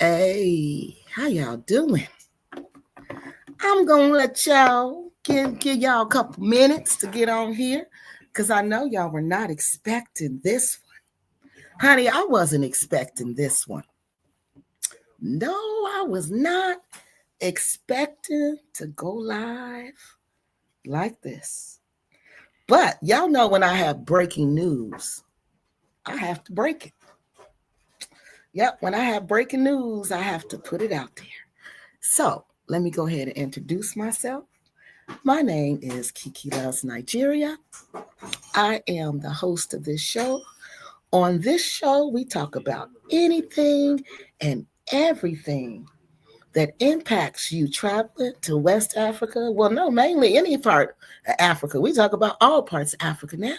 Hey, how y'all doing? I'm gonna let y'all give y'all a couple minutes to get on here because I know y'all were not expecting this one. Honey, I wasn't expecting this one. No, I was not expecting to go live like this. But y'all know when I have breaking news, I have to break it. Yep, when I have breaking news, I have to put it out there. So let me go ahead and introduce myself. My name is Kiki Loves Nigeria. I am the host of this show. On this show, we talk about anything and everything that impacts you traveling to West Africa. Well, no, mainly any part of Africa. We talk about all parts of Africa now.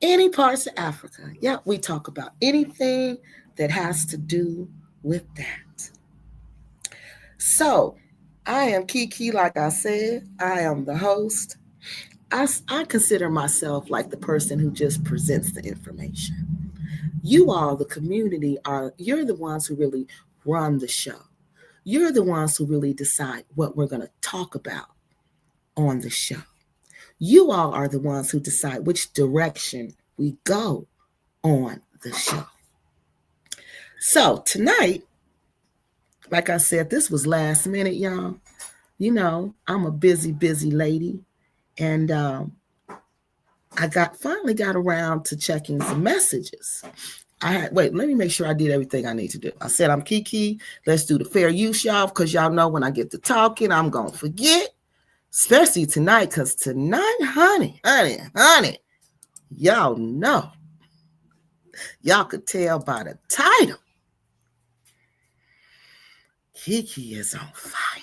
Any parts of Africa. Yeah, we talk about anything that has to do with that. So, I am Kiki, like I said. I am the host. I consider myself like the person who just presents the information. You all, the community, you're the ones who really run the show. You're the ones who really decide what we're going to talk about on the show. You all are the ones who decide which direction we go on the show. So tonight, like I said, this was last minute, y'all. You know, I'm a busy lady. And I finally got around to checking some messages. Let me make sure I did everything I need to do. I said, I'm Kiki. Let's do the fair use, y'all, because y'all know when I get to talking, I'm going to forget, especially tonight, because tonight, honey, y'all know. Y'all could tell by the title. Kiki is on fire.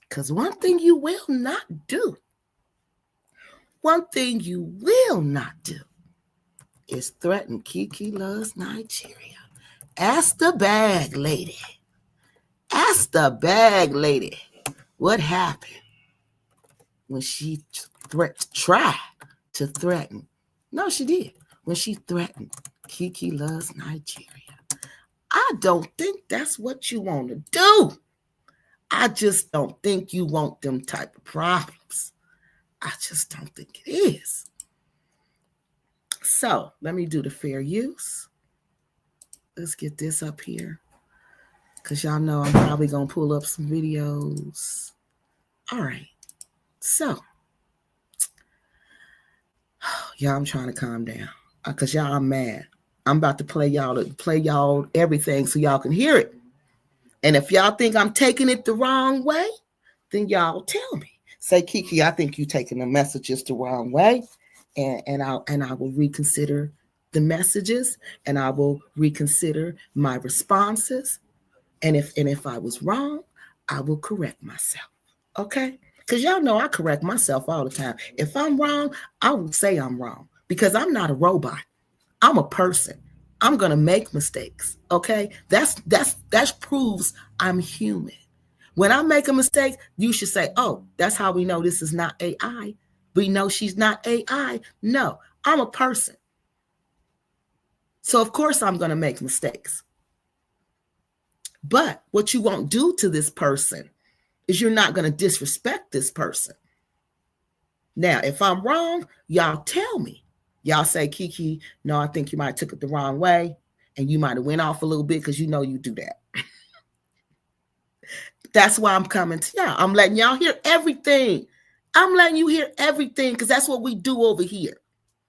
Because one thing you will not do is threaten Kiki Loves Nigeria. Ask the bag lady. What happened when she tried to threaten. No, she did. When she threatened Kiki Loves Nigeria. I don't think that's what you want to do. I just don't think you want them type of problems. I just don't think it is. So let me do the fair use. Let's get this up here. Because y'all know I'm probably going to pull up some videos. All right. So, y'all, I'm trying to calm down. Because y'all, I'm mad. I'm about to play y'all everything so y'all can hear it. And if y'all think I'm taking it the wrong way, then y'all tell me. Say, Kiki, I think you're taking the messages the wrong way. And I will reconsider the messages, and I will reconsider my responses. And if I was wrong, I will correct myself. Okay? Because y'all know I correct myself all the time. If I'm wrong, I will say I'm wrong because I'm not a robot. I'm a person. I'm gonna make mistakes. Okay? That proves I'm human. When I make a mistake, you should say, "Oh, that's how we know this is not AI. We know she's not AI." No, I'm a person. So of course I'm gonna make mistakes. But what you won't do to this person is you're not going to disrespect this person. Now, if I'm wrong, y'all tell me. Y'all say, Kiki, no, I think you might have took it the wrong way. And you might have went off a little bit because you know you do that. That's why I'm coming to y'all. I'm letting y'all hear everything. I'm letting you hear everything because that's what we do over here.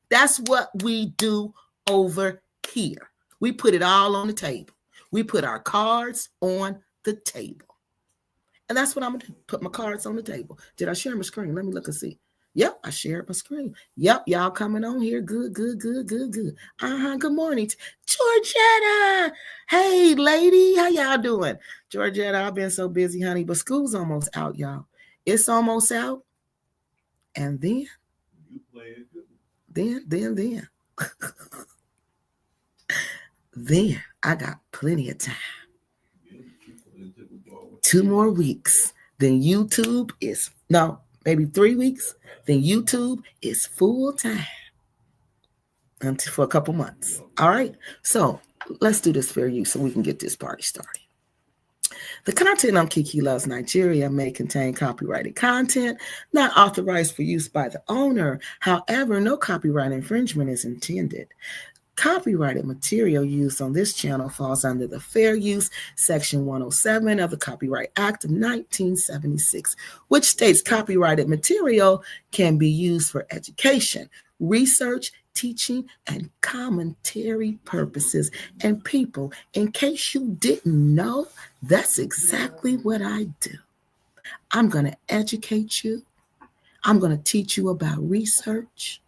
That's what we do over here. We put it all on the table. We put our cards on the table. And that's what I'm going to do. Put my cards on the table. Did I share my screen? Let me look and see. Yep, I shared my screen. Yep, y'all coming on here. Good. Good morning. Georgetta. Hey, lady. How y'all doing? Georgetta, I've been so busy, honey. But school's almost out, y'all. It's almost out. And then. Then. Then I got plenty of time. 2 more weeks. Then YouTube is, no, maybe 3 weeks. Then YouTube is full time for a couple months. All right. So let's do this fair use so we can get this party started. The content on Kiki Loves Nigeria may contain copyrighted content not authorized for use by the owner. However, no copyright infringement is intended. Copyrighted material used on this channel falls under the Fair Use Section 107 of the Copyright Act of 1976, which states copyrighted material can be used for education, research, teaching, and commentary purposes. And people, in case you didn't know, that's exactly what I do. I'm going to educate you. I'm going to teach you about research.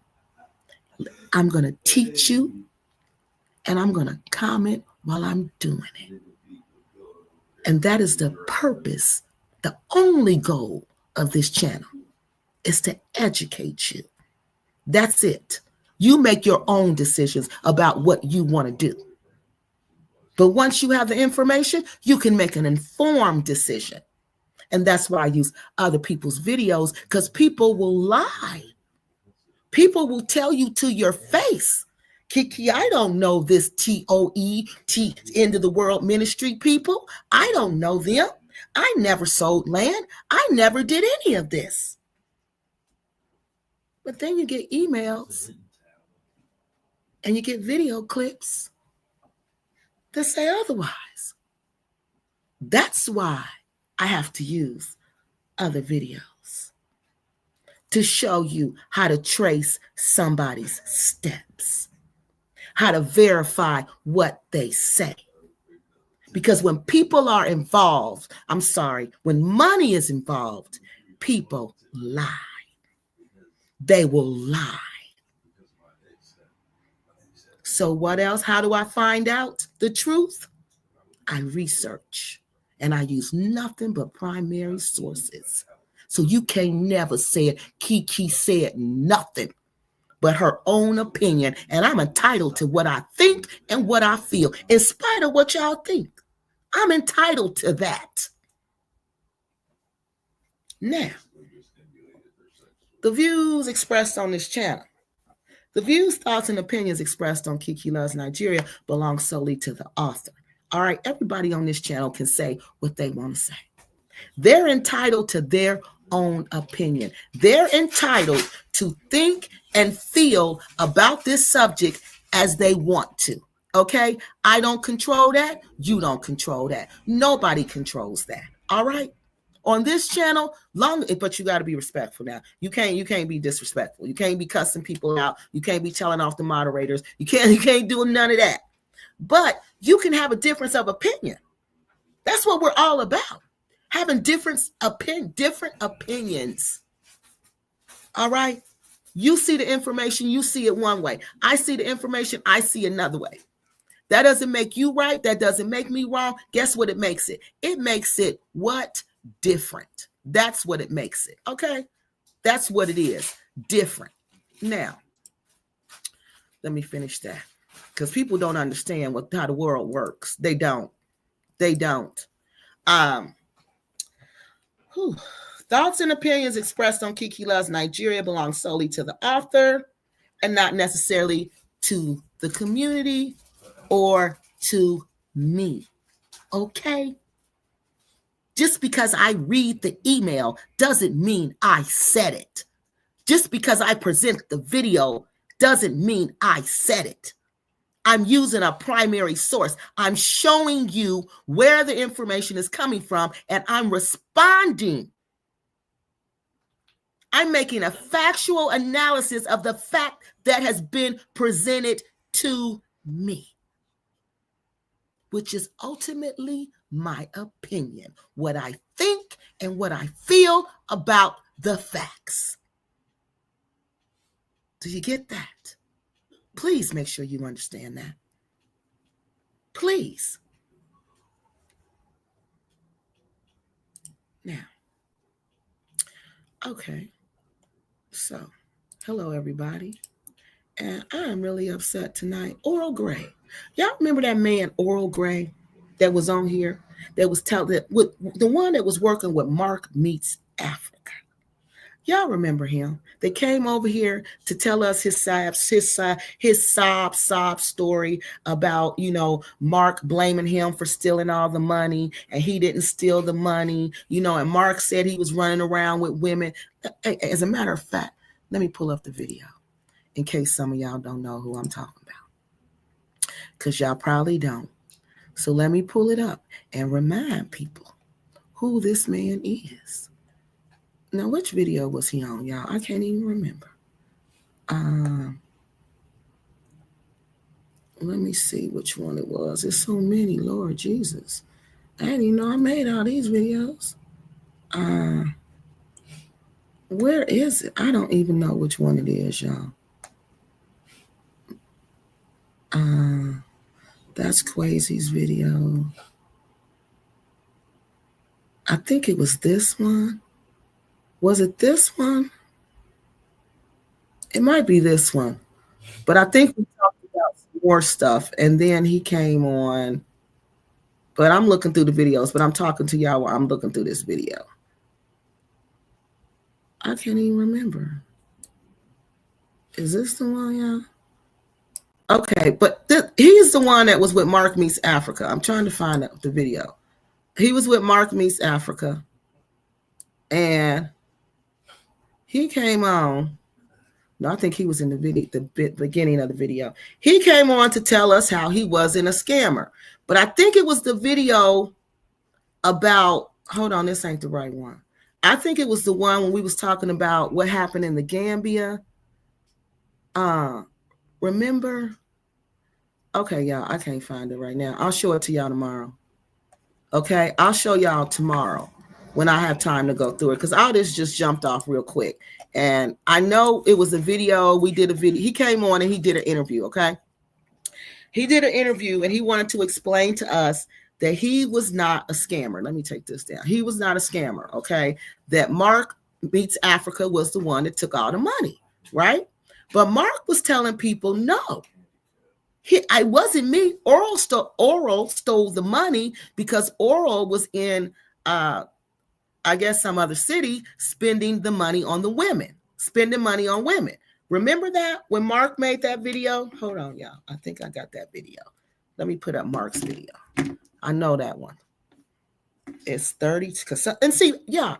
I'm going to teach you. And I'm going to comment while I'm doing it. And that is the purpose, the only goal of this channel is to educate you. That's it. You make your own decisions about what you want to do. But once you have the information, you can make an informed decision. And that's why I use other people's videos, because people will lie. People will tell you to your face, Kiki, I don't know this TOE, end of the world ministry people. I don't know them. I never sold land. I never did any of this. But then you get emails and you get video clips that say otherwise. That's why I have to use other videos to show you how to trace somebody's steps, how to verify what they say. Because when people are involved, when money is involved, people lie. They will lie. So what else? How do I find out the truth? I research, and I use nothing but primary sources. So you can never say it. Kiki said nothing but her own opinion, and I'm entitled to what I think and what I feel, in spite of what y'all think. I'm entitled to that. Now, the views expressed on this channel, the views, thoughts, and opinions expressed on Kiki Loves Nigeria belong solely to the author. All right, everybody on this channel can say what they want to say. They're entitled to their own opinion. They're entitled to think and feel about this subject as they want to. Okay? I don't control that. You don't control that. Nobody controls that. All right? On this channel, but you got to be respectful now. You can't be disrespectful. You can't be cussing people out. You can't be telling off the moderators. You can't do none of that. But you can have a difference of opinion. That's what we're all about. Having different opinions. All right? You see the information, you see it one way. I see the information, I see another way. That doesn't make you right. That doesn't make me wrong. Guess what it makes it? It makes it what? Different. That's what it makes it. Okay? That's what it is. Different. Now, let me finish that. Because people don't understand how the world works. They don't. Thoughts and opinions expressed on Kiki Loves Nigeria belong solely to the author and not necessarily to the community or to me. Okay? Just because I read the email doesn't mean I said it. Just because I present the video doesn't mean I said it. I'm using a primary source. I'm showing you where the information is coming from, and I'm responding. I'm making a factual analysis of the fact that has been presented to me, which is ultimately my opinion, what I think and what I feel about the facts. Do you get that? Please make sure you understand that. Please. Now, okay. So, hello everybody. And I am really upset tonight. Oral Gray. Y'all remember that man, Oral Gray, that was on here? That was the one that was working with Mark Meets Africa. Y'all remember him? They came over here to tell us his sob story about, you know, Mark blaming him for stealing all the money, and he didn't steal the money, you know, and Mark said he was running around with women. As a matter of fact, let me pull up the video in case some of y'all don't know who I'm talking about, because y'all probably don't. So let me pull it up and remind people who this man is. Now, which video was he on, y'all? I can't even remember. Let me see which one it was. There's so many, Lord Jesus. I didn't even know I made all these videos. Where is it? I don't even know which one it is, y'all. That's Quasi's video. I think it was this one. Was it this one? It might be this one. But I think we talked about some more stuff, and then he came on. But I'm looking through the videos, but I'm talking to y'all while I'm looking through this video. I can't even remember. Is this the one, y'all? Okay, but he's the one that was with Mark Meets Africa. I'm trying to find the video. He was with Mark Meets Africa, and he came on. No, I think he was in the video, the beginning of the video. He came on to tell us how he wasn't a scammer. But I think it was the video about, hold on, this ain't the right one. I think it was the one when we was talking about what happened in the Gambia. Remember? Okay, y'all, I can't find it right now. I'll show it to y'all tomorrow. Okay, I'll show y'all tomorrow when I have time to go through it, because all this just jumped off real quick. And I know it was a video. We did a video. He came on and he did an interview, okay? He did an interview and he wanted to explain to us that he was not a scammer. Let me take this down. He was not a scammer, okay? That Mark Meets Africa was the one that took all the money, right? But Mark was telling people, no, I wasn't me. Oral stole the money because Oral was in, I guess, some other city spending the money on the women, spending money on women. Remember that when Mark made that video? Hold on, y'all. I think I got that video. Let me put up Mark's video. I know that one. It's 30. And see, y'all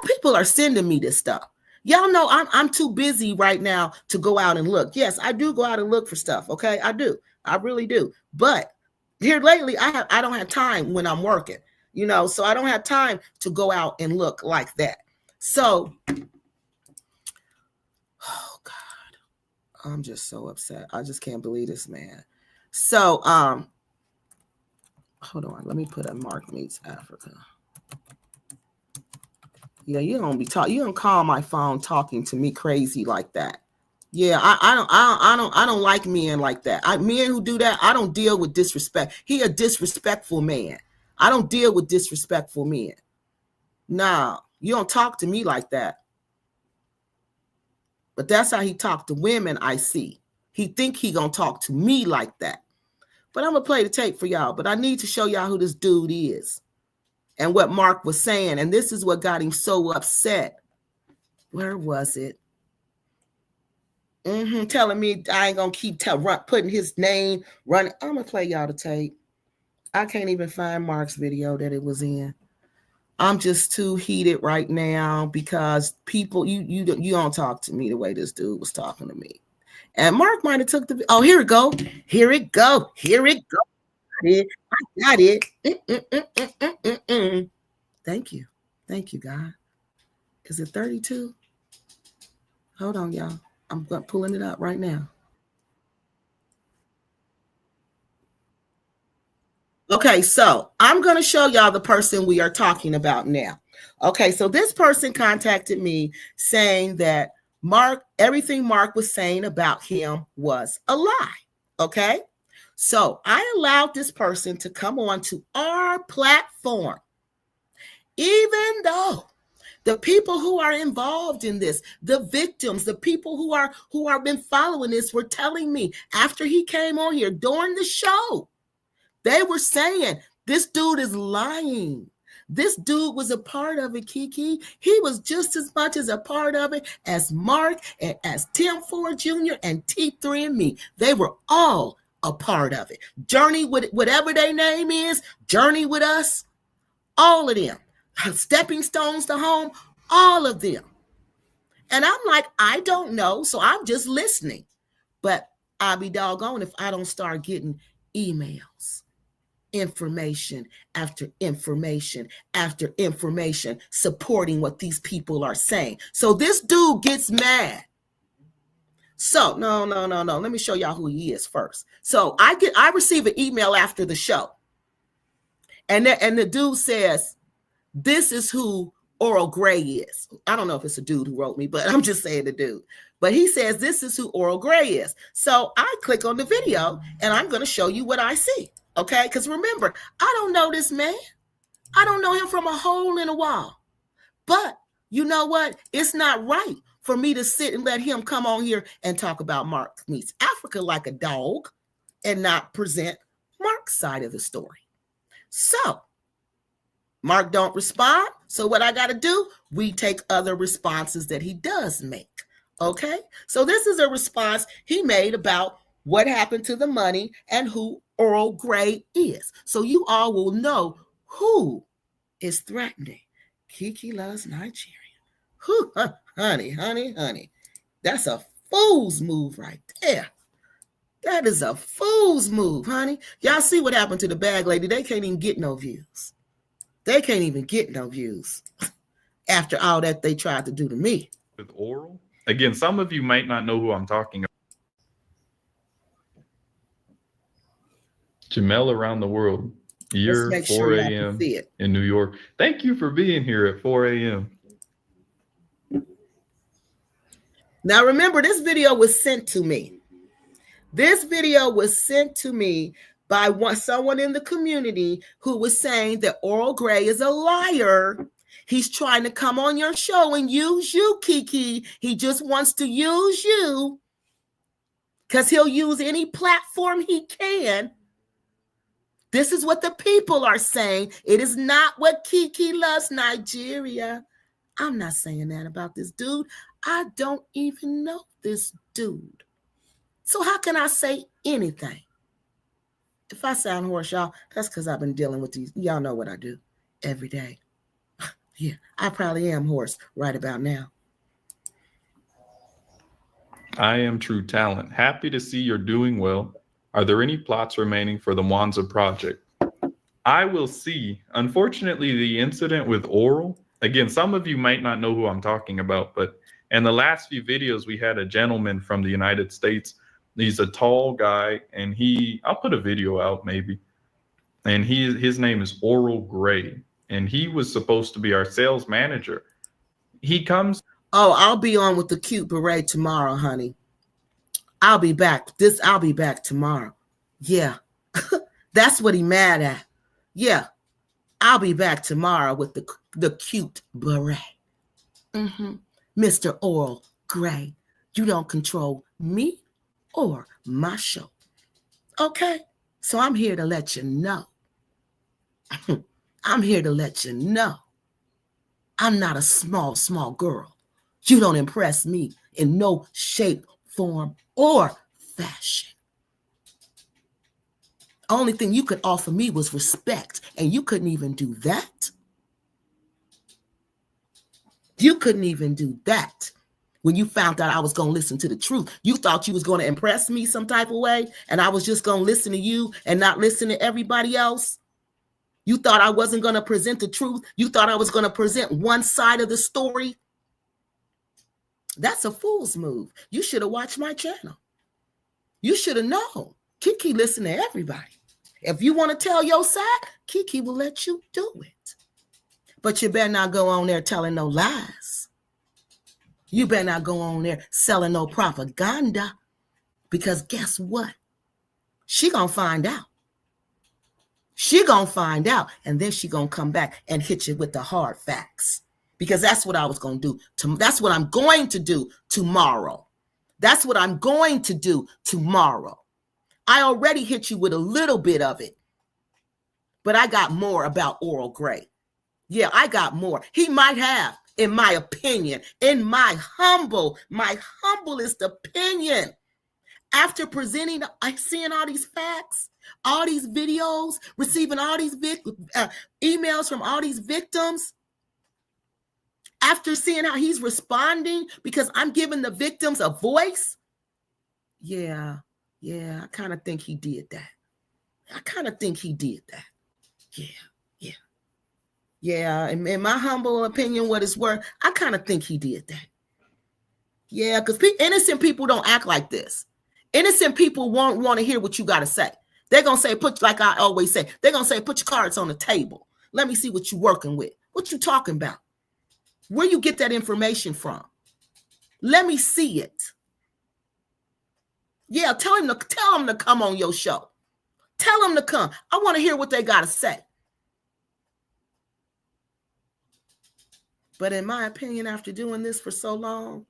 people are sending me this stuff. Y'all know I'm too busy right now to go out and look. Yes, I do go out and look for stuff. Okay, I do. I really do. But here lately, I don't have time when I'm working. You know, so I don't have time to go out and look like that. So, oh God, I'm just so upset. I just can't believe this man. So, hold on. Let me put a Mark Meets Africa. Yeah, you don't call my phone talking to me crazy like that. Yeah, I don't like men like that. Men who do that, I don't deal with disrespect. He a disrespectful man. I don't deal with disrespectful men. Nah, you don't talk to me like that. But that's how he talk to women, I see. He think he gonna talk to me like that. But I'm gonna play the tape for y'all. But I need to show y'all who this dude is and what Mark was saying. And this is what got him so upset. Where was it? Telling me I ain't gonna keep putting his name running. I'm gonna play y'all the tape. I can't even find Mark's video that it was in. I'm just too heated right now because people, you don't talk to me the way this dude was talking to me. And Mark might have took the, oh, here it go. Here it go. Here it go. I got it. Thank you. Thank you, God. Is it 32? Hold on, y'all. I'm pulling it up right now. Okay, so I'm going to show y'all the person we are talking about now. Okay, so this person contacted me saying that everything Mark was saying about him was a lie. Okay, so I allowed this person to come on to our platform, even though the people who are involved in this, the victims, the people who are been following this were telling me after he came on here during the show, they were saying, this dude is lying. This dude was a part of it, Kiki. He was just as much as a part of it as Mark and as Tim Ford Jr. and T3 and me. They were all a part of it. Journey with whatever their name is, Journey with Us, all of them. Stepping Stones to Home, all of them. And I'm like, I don't know, so I'm just listening. But I'll be doggone if I don't start getting emails, information after information after information supporting what these people are saying. So this dude gets mad. So no. Let me show y'all who he is first. So I receive an email after the show. And the dude says, this is who Oral Gray is. I don't know if it's a dude who wrote me, but I'm just saying the dude. But he says, this is who Oral Gray is. So I click on the video and I'm going to show you what I see. Okay? Because remember, I don't know this man. I don't know him from a hole in a wall. But you know what? It's not right for me to sit and let him come on here and talk about Mark Meets Africa like a dog and not present Mark's side of the story. So Mark don't respond. So what I got to do, we take other responses that he does make. Okay. So this is a response he made about what happened to the money and who Oral Gray is. So you all will know who is threatening. Kiki loves Nigeria. Whew, honey. That's a fool's move right there. That is a fool's move, honey. Y'all see what happened to the bag lady? They can't even get no views. They can't even get no views after all that they tried to do to me. With Oral? Again, some of you might not know who I'm talking about. Jamel around the world. You're 4 a.m. in New York. Thank you for being here at 4 a.m. Now, remember, this video was sent to me. This video was sent to me by someone in the community who was saying that Oral Gray is a liar. He's trying to come on your show and use you, Kiki. He just wants to use you because he'll use any platform he can. This is what the people are saying. It is not what Kiki loves Nigeria. I'm not saying that about this dude. I don't even know this dude. So how can I say anything? If I sound hoarse, y'all, that's because I've been dealing with these. Y'all know what I do every day. Yeah, I probably am hoarse right about now. I am True Talent. Happy to see you're doing well. Are there any plots remaining for the Mwanza project? I will see. Unfortunately, the incident with Oral, again, some of you might not know who I'm talking about, but in the last few videos, we had a gentleman from the United States. He's a tall guy, and I'll put a video out maybe. And his name is Oral Gray, and he was supposed to be our sales manager. He comes. Oh, I'll be on with the cute beret tomorrow, honey. I'll be back. I'll be back tomorrow. Yeah. That's what he mad at. Yeah. I'll be back tomorrow with the cute beret. Mr. Oral Gray, you don't control me or my show. Okay? So I'm here to let you know. I'm here to let you know. I'm not a small girl. You don't impress me in no shape, form, or fashion. Only thing you could offer me was respect, and you couldn't even do that. You couldn't even do that. When you found out I was going to listen to the truth, you thought you was going to impress me some type of way, and I was just going to listen to you and not listen to everybody else. You thought I wasn't going to present the truth. You thought I was going to present one side of the story. That's a fool's move. You should have watched my channel. You should have known. Kiki listen to everybody. If you want to tell your side, Kiki will let you do it. But you better not go on there telling no lies. You better not go on there selling no propaganda. Because guess what? She gonna find out. She gonna find out. And then she gonna come back and hit you with the hard facts. Because that's what I was gonna do. That's what I'm going to do tomorrow. That's what I'm going to do tomorrow. I already hit you with a little bit of it. But I got more about Oral Gray. Yeah, I got more. He might have, in my opinion, in my humblest opinion. After presenting, seeing all these facts, all these videos, receiving all these emails from all these victims, after seeing how he's responding because I'm giving the victims a voice, yeah, I kind of think he did that. Yeah. In my humble opinion, what it's worth, I kind of think he did that. Yeah, because innocent people don't act like this. Innocent people won't want to hear what you got to say. They're going to say, like I always say, they're going to say, put your cards on the table. Let me see what you're working with. What you talking about? Where you get that information from? Let me see it. Yeah, tell them to come on your show. Tell them to come. I want to hear what they got to say. But in my opinion, after doing this for so long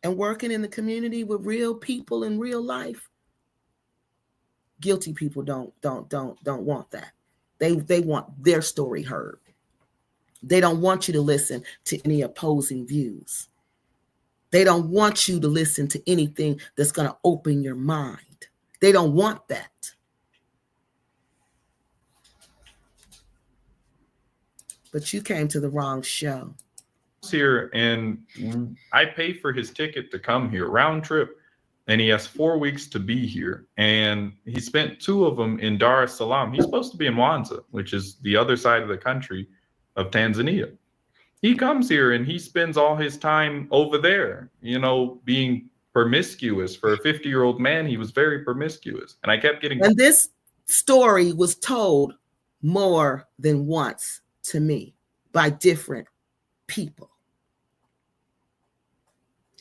and working in the community with real people in real life, guilty people don't want that. They want their story heard. They don't want you to listen to any opposing views. They don't want you to listen to anything that's going to open your mind. They don't want that. But you came to the wrong show. Here, and I pay for his ticket to come here, round trip, and he has 4 weeks to be here. And he spent 2 of them in Dar es Salaam. He's supposed to be in Mwanza, which is the other side of the country of Tanzania. He comes here and he spends all his time over there, being promiscuous. For a 50-year-old man, he was very promiscuous. And I kept getting... And this story was told more than once to me by different people.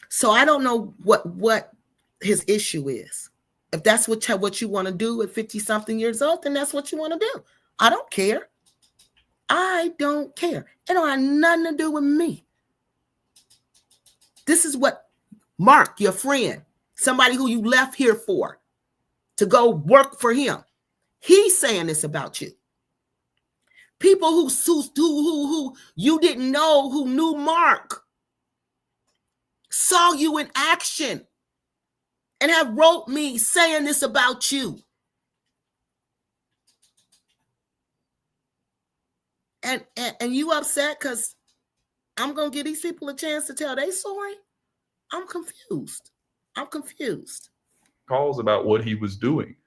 So I don't know what his issue is. If that's what you want to do at 50-something years old, then that's what you want to do. I don't care. I don't care. It don't have nothing to do with me. This is what Mark, your friend, somebody who you left here for, to go work for him, he's saying this about you. People who you didn't know, who knew Mark, saw you in action and have wrote me saying this about you. And you upset because I'm going to give these people a chance to tell their story? I'm confused. Calls about what he was doing,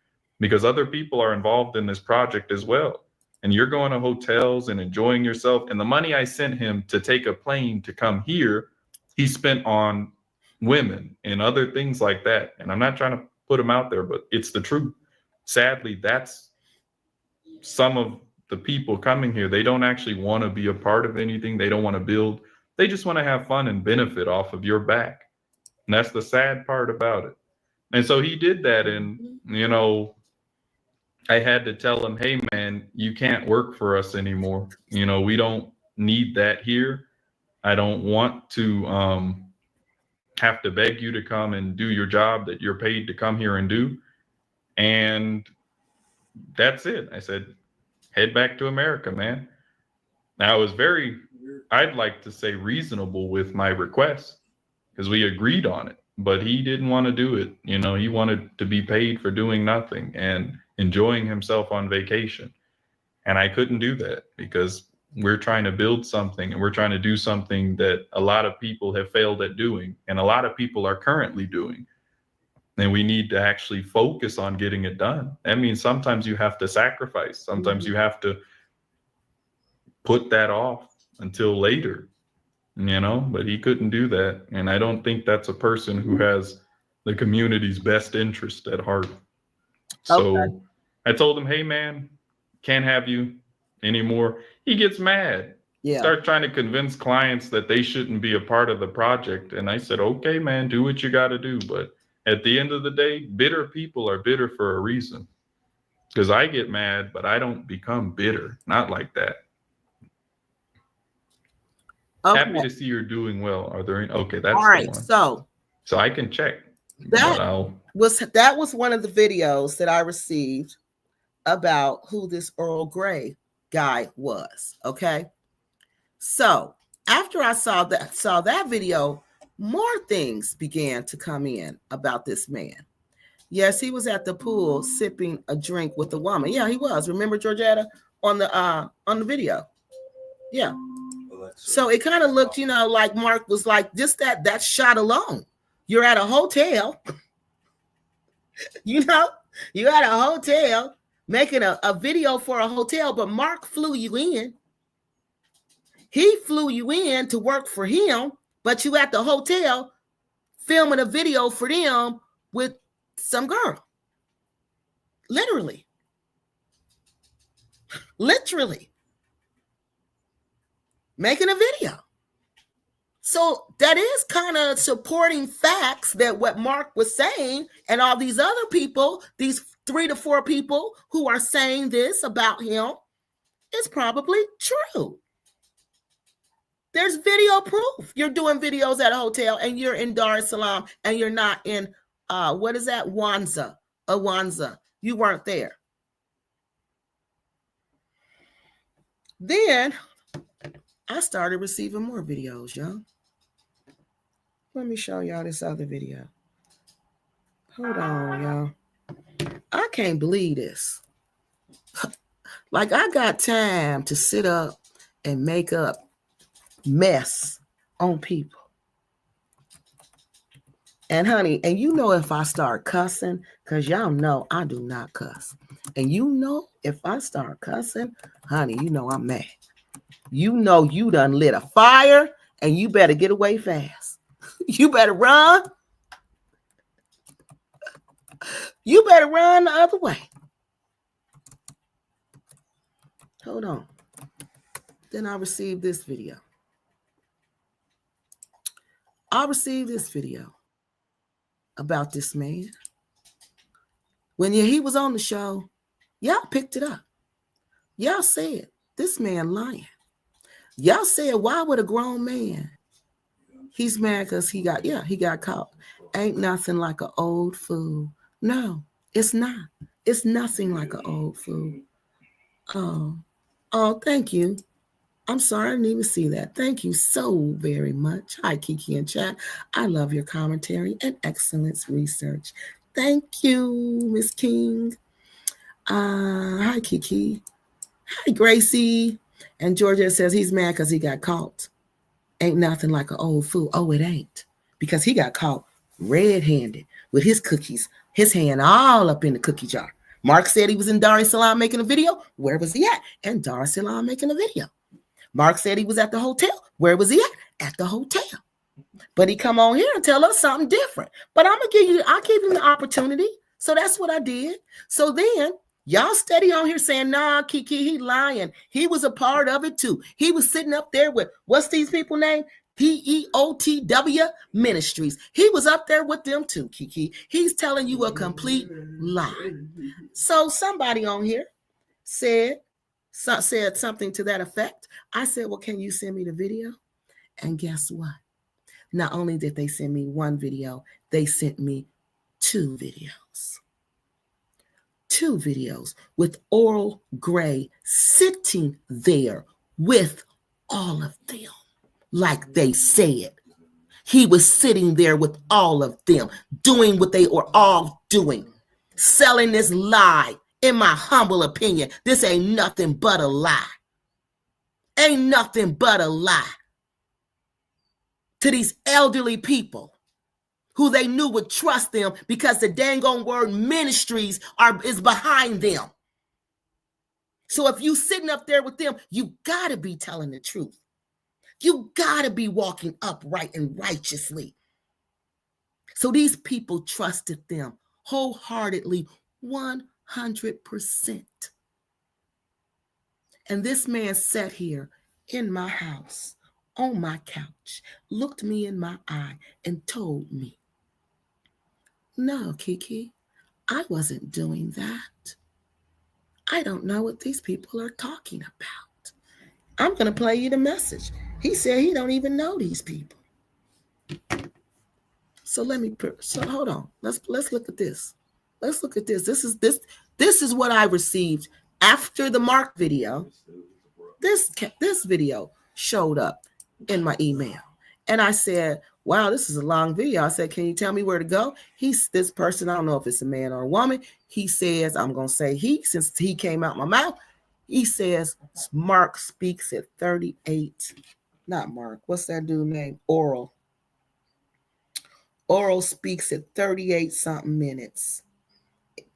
because other people are involved in this project as well. And you're going to hotels and enjoying yourself. And the money I sent him to take a plane to come here, he spent on women and other things like that. And I'm not trying to put him out there, but it's the truth. Sadly, that's some of the people coming here. They don't actually want to be a part of anything. They don't want to build. They just want to have fun and benefit off of your back. And that's the sad part about it. And so he did that. And, I had to tell him, hey, man, you can't work for us anymore. We don't need that here. I don't want to have to beg you to come and do your job that you're paid to come here and do. And that's it. I said, head back to America, man. Now, I was I'd like to say reasonable with my request, because we agreed on it, but he didn't want to do it. He wanted to be paid for doing nothing and enjoying himself on vacation. And I couldn't do that, because we're trying to build something, and we're trying to do something that a lot of people have failed at doing, and a lot of people are currently doing. And we need to actually focus on getting it done. That means sometimes you have to sacrifice. Sometimes you have to put that off until later, but he couldn't do that. And I don't think that's a person who has the community's best interest at heart. So okay. I told him, hey, man, can't have you anymore. He gets mad. Yeah. Start trying to convince clients that they shouldn't be a part of the project. And I said, okay, man, do what you got to do. But at the end of the day, bitter people are bitter for a reason. Because I get mad, but I don't become bitter. Not like that. Okay. Happy to see you're doing well. Are there any? Okay, that's all right. The one. So I can check. That was one of the videos that I received about who this Earl Grey guy was. Okay. So after I saw that video, more things began to come in about this man. Yes, he was at the pool sipping a drink with a woman. Yeah, he was. Remember Georgetta on the video? Yeah. So it kind of looked, like Mark was like, just that shot alone. You're at a hotel, you're at a hotel making a video for a hotel, but Mark flew you in. He flew you in to work for him, but you at the hotel filming a video for them with some girl. Literally. Making a video. So that is kind of supporting facts that what Mark was saying, and all these other people, these 3 to 4 people who are saying this about him, is probably true. There's video proof. You're doing videos at a hotel and you're in Dar es Salaam and you're not in, what is that? Awanza. You weren't there. Then I started receiving more videos, y'all. Let me show y'all this other video. Hold on, y'all. I can't believe this. Like, I got time to sit up and make up mess on people. And honey, and if I start cussing, because y'all know I do not cuss. And if I start cussing, honey, I'm mad. You done lit a fire and you better get away fast. You better run. You better run the other way. Hold on. Then I received this video. About this man. When he was on the show, y'all picked it up. Y'all said, this man lying. Y'all said, why would a grown man? He's mad because he got caught. Ain't nothing like an old fool. No, it's not. It's nothing like an old fool. Oh, thank you. I'm sorry, I didn't even see that. Thank you so very much. Hi, Kiki and chat. I love your commentary and excellence research. Thank you, Miss King. Hi, Kiki. Hi, Gracie. And Georgia says he's mad because he got caught. Ain't nothing like an old fool. Oh, it ain't. Because he got caught red-handed with his cookies, his hand all up in the cookie jar. Mark said he was in Dar es Salaam making a video. Where was he at? In Dar es Salaam making a video. Mark said he was at the hotel. Where was he at? At the hotel. But he come on here and tell us something different. But I'll give him the opportunity. So that's what I did. So then y'all steady on here saying, nah, Kiki, he lying. He was a part of it too. He was sitting up there with, what's these people name? PEOTW Ministries. He was up there with them too, Kiki. He's telling you a complete lie. So somebody on here said something to that effect. I said, well, can you send me the video? And guess what? Not only did they send me one video, they sent me 2 videos. 2 videos with Oral Gray sitting there with all of them. Like they said. He was sitting there with all of them, doing what they were all doing. Selling this lie. In my humble opinion, this ain't nothing but a lie. Ain't nothing but a lie. To these elderly people who they knew would trust them because the dang on word ministries is behind them. So if you sitting up there with them, you gotta be telling the truth. You gotta be walking upright and righteously. So these people trusted them wholeheartedly, 100%. And this man sat here in my house, on my couch, looked me in my eye and told me, no, Kiki, I wasn't doing that. I don't know what these people are talking about. I'm going to play you the message. He said he don't even know these people. So hold on. Let's look at this. Let's look at this. This is what I received After the Mark video, this video showed up in my email. And I said, wow, this is a long video. I said, can you tell me where to go? This person, I don't know if it's a man or a woman. He says, I'm going to say he, since he came out my mouth. He says, Mark speaks at 38. Not Mark. What's that dude name? Oral. Oral speaks at 38 something minutes.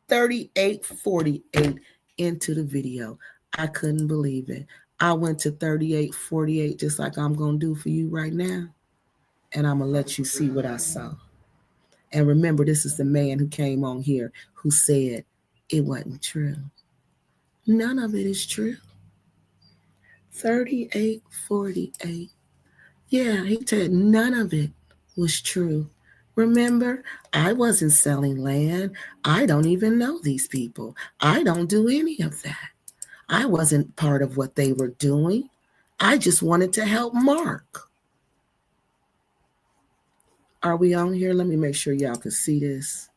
38:48 into the video. I couldn't believe it. I went to 38:48 just like I'm going to do for you right now. And I'm going to let you see what I saw. And remember, this is the man who came on here who said it wasn't true. None of it is true. 38:48. Yeah, he said none of it was true. Remember, I wasn't selling land. I don't even know these people. I don't do any of that. I wasn't part of what they were doing. I just wanted to help Mark. Are we on here? Let me make sure y'all can see this.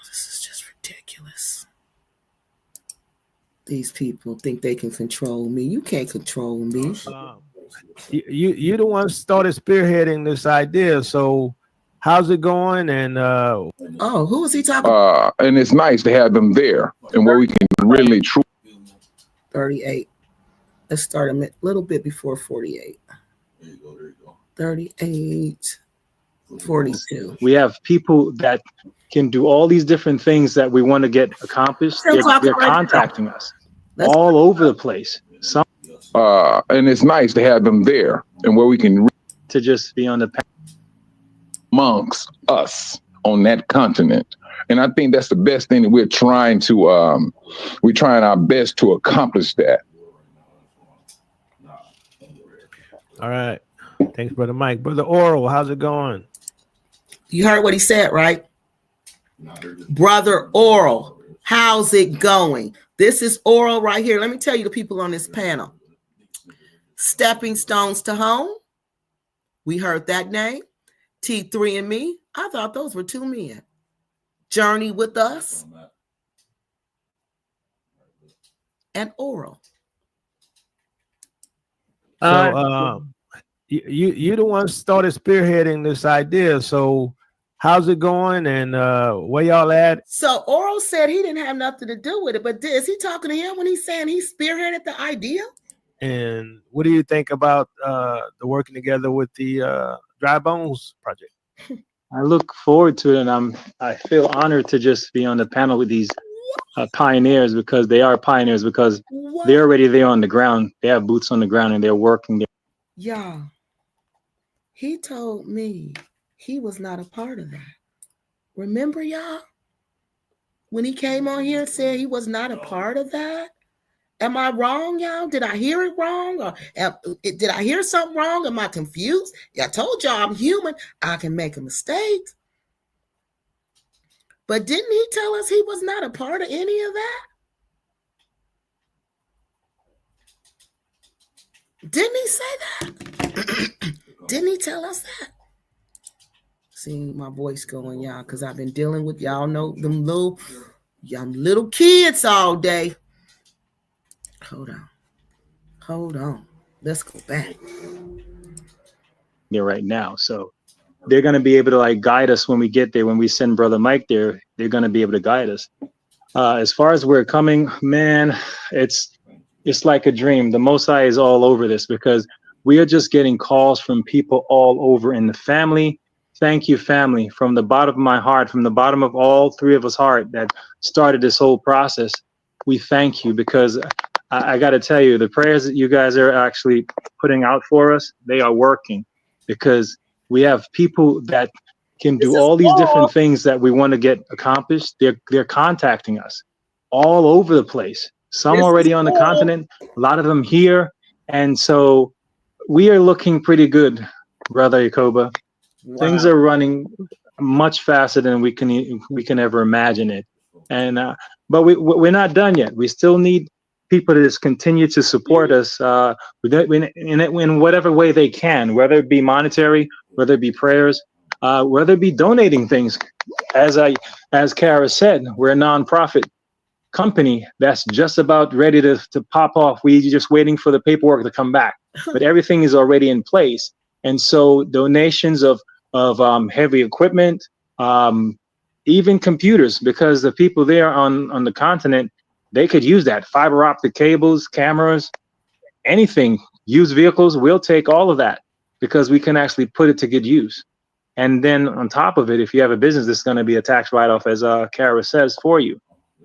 This is just ridiculous. These people think they can control me. You can't control me. You the one started spearheading this idea. So how's it going? And who is he talking about? And it's nice to have them there and where we can really 38. Let's start a little bit before 48. There you go. 38, 42. We have people that can do all these different things that we want to get accomplished. They're contacting us all over the place. And it's nice to have them there and where we can to just be on the amongst us on that continent. And I think that's the best thing that we're trying our best to accomplish that. All right. Thanks, Brother Mike. Brother Oral, how's it going? You heard what he said, right? Brother Oral, how's it going? This is Oral right here. Let me tell you the people on this panel. Stepping Stones to Home. We heard that name. T3 and me. I thought those were two men. Journey with Us. And Oral. So you the one started spearheading this idea. So how's it going? And where y'all at? So Oral said he didn't have nothing to do with it, but is he talking to him when he's saying he spearheaded the idea? And what do you think about the working together with the Dry Bones Project? I look forward to it, and I feel honored to just be on the panel with these pioneers, because they are pioneers, because they're already there on the ground. They have boots on the ground and they're working there. Yeah. He told me he was not a part of that. Remember, y'all? When he came on here and said he was not a part of that? Am I wrong, y'all? Did I hear it wrong? Or did I hear something wrong? Am I confused? I told y'all I'm human. I can make a mistake. But didn't he tell us he was not a part of any of that? Didn't he say that? Didn't he tell us that? See my voice going, y'all, because I've been dealing with, y'all know, them little kids all day. Hold on. Let's go back. There right now. So they're going to be able to guide us when we get there. When we send Brother Mike there, they're going to be able to guide us. As far as we're coming, man, it's like a dream. The Most High is all over this, because we are just getting calls from people all over in the family. Thank you, family, from the bottom of my heart, from the bottom of all three of us' heart that started this whole process. We thank you, because I got to tell you, the prayers that you guys are actually putting out for us, they are working, because we have people that can do all these different things that we want to get accomplished. They're contacting us all over the place. Some already on the continent, a lot of them here. And so we are looking pretty good, Brother Yacoba. Wow. Things are running much faster than we can ever imagine it. And but we're not done yet. We still need people to just continue to support us in whatever way they can, whether it be monetary, whether it be prayers. whether it be donating things. As Kara said, we're a nonprofit company that's just about ready to pop off. We're just waiting for the paperwork to come back, but everything is already in place. And so donations of heavy equipment, even computers, because the people there on the continent, they could use that. Fiber optic cables, cameras, anything, used vehicles, we'll take all of that because we can actually put it to good use. And then on top of it, if you have a business, it's going to be a tax write-off, as Kara says, for you.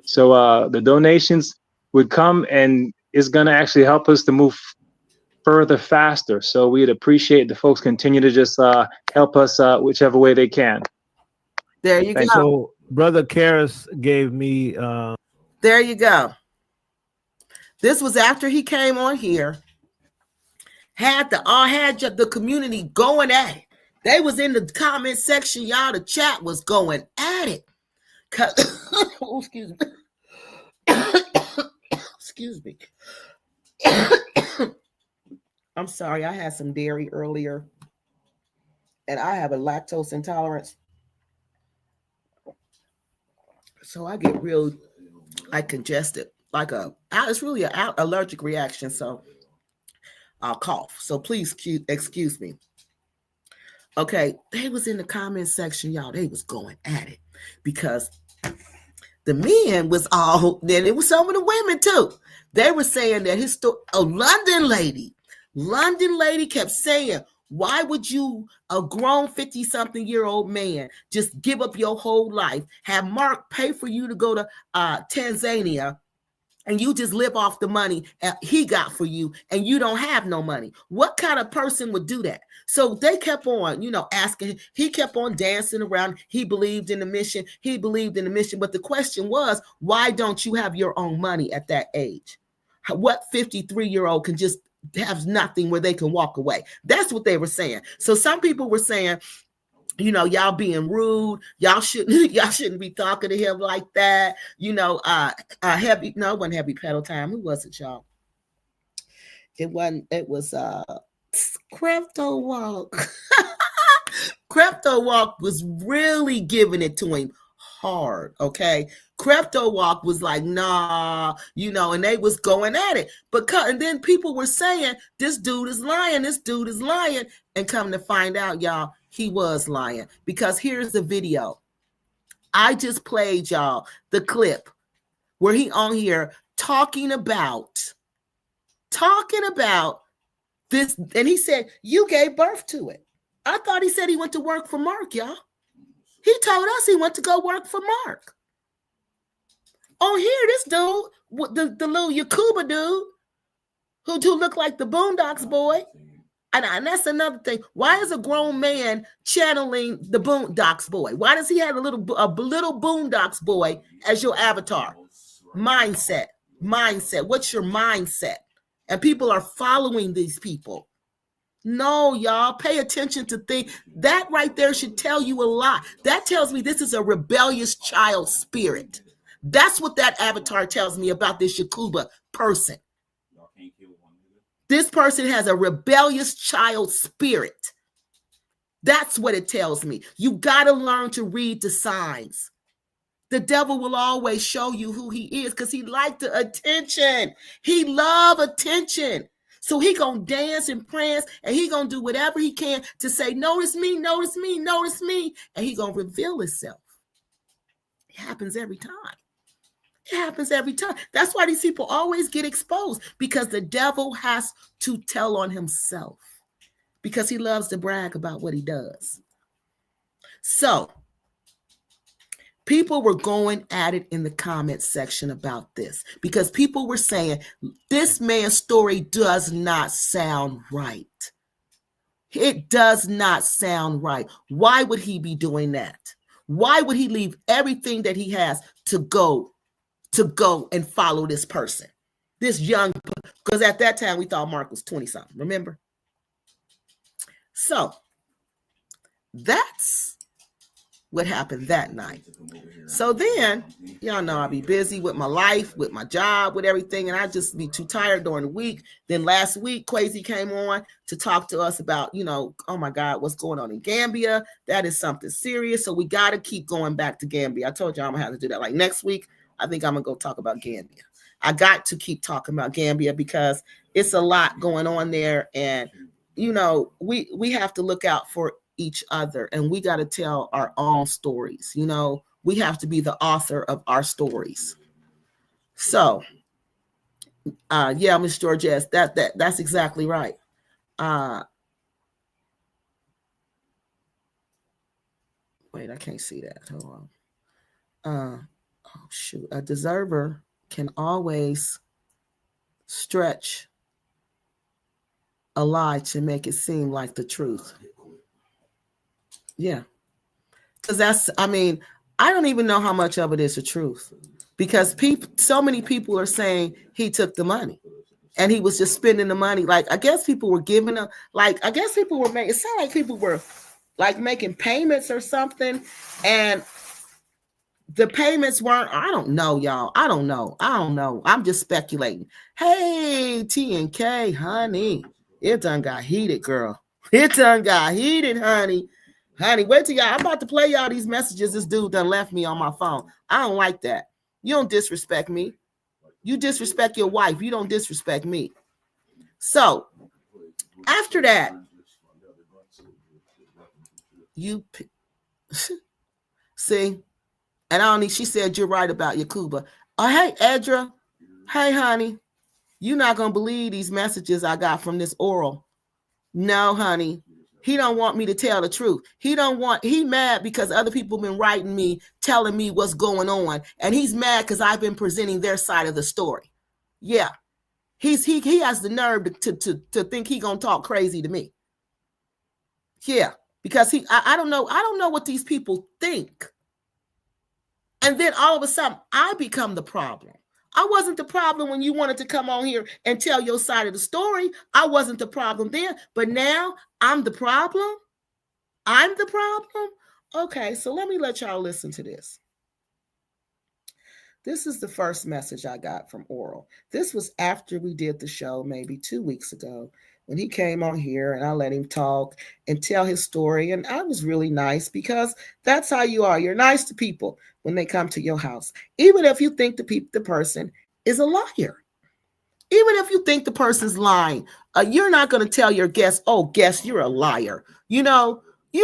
So the donations would come, and it's going to actually help us to move further faster. So we'd appreciate the folks continue to just help us whichever way they can. There you go. So Brother Karras gave me. There you go. This was after he came on here. Had the community going at it. They was in the comment section, y'all. The chat was going at it. Oh, excuse me. Excuse me. I'm sorry. I had some dairy earlier, and I have a lactose intolerance. So I get real congested, it's really an allergic reaction. So I'll cough. So please excuse me. Okay, they was in the comment section, y'all. They was going at it because the men was all, then it was some of the women too. They were saying that London lady kept saying, why would you, a grown 50-something-year-old man, just give up your whole life, have Mark pay for you to go to Tanzania, and you just live off the money he got for you, and you don't have no money? What kind of person would do that? So they kept on, asking. He kept on dancing around. He believed in the mission. But the question was, why don't you have your own money at that age? What 53-year-old can just have nothing where they can walk away? That's what they were saying. So some people were saying, y'all being rude. Y'all shouldn't be talking to him like that. It wasn't heavy pedal time. Who was it, y'all? It was Crypto Walk. Crypto Walk was really giving it to him hard. Okay. Crypto Walk was like, nah, and they was going at it. And then people were saying, this dude is lying. And come to find out, y'all, he was lying, because here's the video. I just played y'all the clip where he on here talking about this. And he said, you gave birth to it. I thought he said he went to work for Mark, y'all. He told us he went to go work for Mark. Oh, here, this dude, the little Yakuba dude, who looked like the Boondocks boy. And that's another thing. Why is a grown man channeling the Boondocks boy? Why does he have a little Boondocks boy as your avatar? Mindset. What's your mindset? And people are following these people. No, y'all, pay attention to things. That right there should tell you a lot. That tells me this is a rebellious child spirit. That's what that avatar tells me about this Yakuba person. This person has a rebellious child spirit. That's what it tells me. You got to learn to read the signs. The devil will always show you who he is because he liked the attention. He love attention. So he going to dance and prance, and he going to do whatever he can to say, notice me, notice me, notice me. And he going to reveal himself. It happens every time. It happens every time. That's why these people always get exposed, because the devil has to tell on himself, because he loves to brag about what he does. So people were going at it in the comment section about this, because people were saying this man's story does not sound right. It does not sound right. Why would he be doing that? Why would he leave everything that he has to go and follow this person, this young, because at that time we thought Mark was 20-something, remember? So that's what happened that night. So then, y'all know I'll be busy with my life, with my job, with everything, and I just be too tired during the week. Then last week, Quasi came on to talk to us about, oh my God, what's going on in Gambia. That is something serious. So we got to keep going back to Gambia. I told you I'm going to have to do that. Like next week, I think I'm going to go talk about Gambia. I got to keep talking about Gambia because it's a lot going on there. And, we have to look out for each other, and we got to tell our own stories. We have to be the author of our stories. So yeah, Miss Georges, that's exactly right. Wait, I can't see that. Hold on. Oh shoot, a deserver can always stretch a lie to make it seem like the truth. Yeah. Because I don't even know how much of it is the truth, because so many people are saying he took the money and he was just spending the money. Like, I guess people were giving him, like, I guess people were making, it sounded like people were like making payments or something. And the payments weren't, I don't know, y'all. I don't know. I'm just speculating. Hey, T and K, honey, it done got heated, girl. It done got heated, honey. Honey, wait till y'all. I'm about to play y'all these messages this dude done left me on my phone. I don't like that. You don't disrespect me. You disrespect your wife. You don't disrespect me. So after that, you see, and I don't need, she said you're right about Yakuba. Oh, hey, Edra. Hey, honey, you're not going to believe these messages I got from this oral. No, honey. He don't want me to tell the truth. He mad because other people been writing me, telling me what's going on. And he's mad because I've been presenting their side of the story. Yeah. He has the nerve to think he gonna talk crazy to me. Yeah. Because I don't know what these people think. And then all of a sudden I become the problem. I wasn't the problem when you wanted to come on here and tell your side of the story. I wasn't the problem then, but now I'm the problem. I'm the problem. Okay, so let me let y'all listen to this. This is the first message I got from Oral. This was after we did the show maybe 2 weeks ago when he came on here, and I let him talk and tell his story. And I was really nice because that's how you are. You're nice to people when they come to your house, even if you think the person is a liar. Even if you think the person's lying, you're not going to tell your guest, oh, guest, you're a liar. You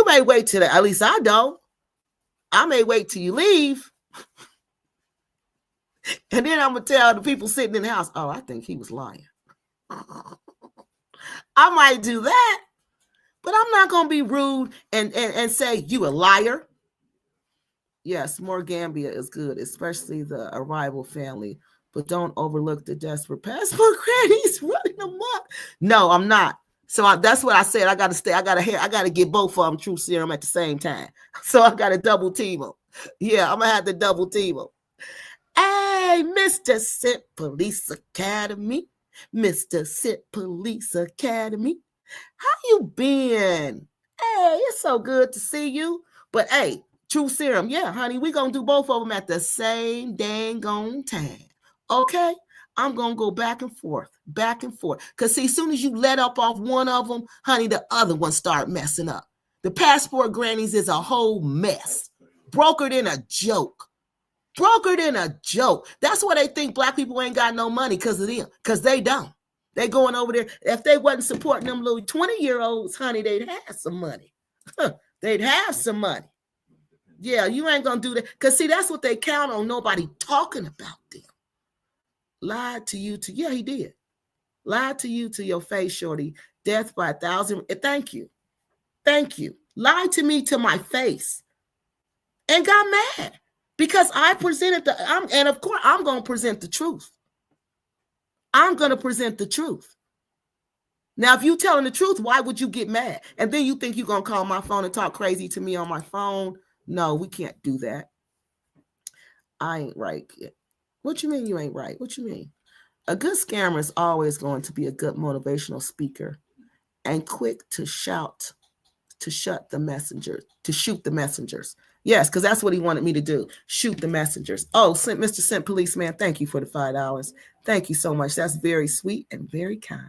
may wait till at least I don't. I may wait till you leave. And then I'm going to tell the people sitting in the house, oh, I think he was lying. I might do that, but I'm not going to be rude and say you a liar. Yes, more Gambia is good, especially the arrival family, but don't overlook the desperate passport grannies running amok. No, I'm not. So that's what I said. I got to stay. I got to get both of them true serum at the same time. So I got to double team them. Yeah, I'm going to have to double team them. Hey, Mr. Sit Police Academy. Mr. Sit Police Academy. How you been? Hey, it's so good to see you. But hey, true serum. Yeah, honey, we going to do both of them at the same dang on time. Okay? I'm going to go back and forth. Because see, as soon as you let up off one of them, honey, the other one start messing up. The passport grannies is a whole mess. Brokered in a joke. That's why they think black people ain't got no money, because of them. Because they don't. They going over there. If they wasn't supporting them little 20-year-olds, honey, they'd have some money. They'd have some money. Yeah, you ain't going to do that. Because see, that's what they count on, nobody talking about them. Lied to you to, yeah, he did. Lied to you to your face, shorty. Death by 1,000. Thank you. Lied to me to my face. And got mad. Because I presented and of course, I'm going to present the truth. I'm going to present the truth. Now, if you're telling the truth, why would you get mad? And then you think you're going to call my phone and talk crazy to me on my phone? No, we can't do that. I ain't right. What you mean you ain't right? What you mean? A good scammer is always going to be a good motivational speaker and quick to shoot the messengers. Yes, because that's what he wanted me to do. Shoot the messengers. Oh, Mr. Scent Policeman, thank you for the $5. Thank you so much. That's very sweet and very kind.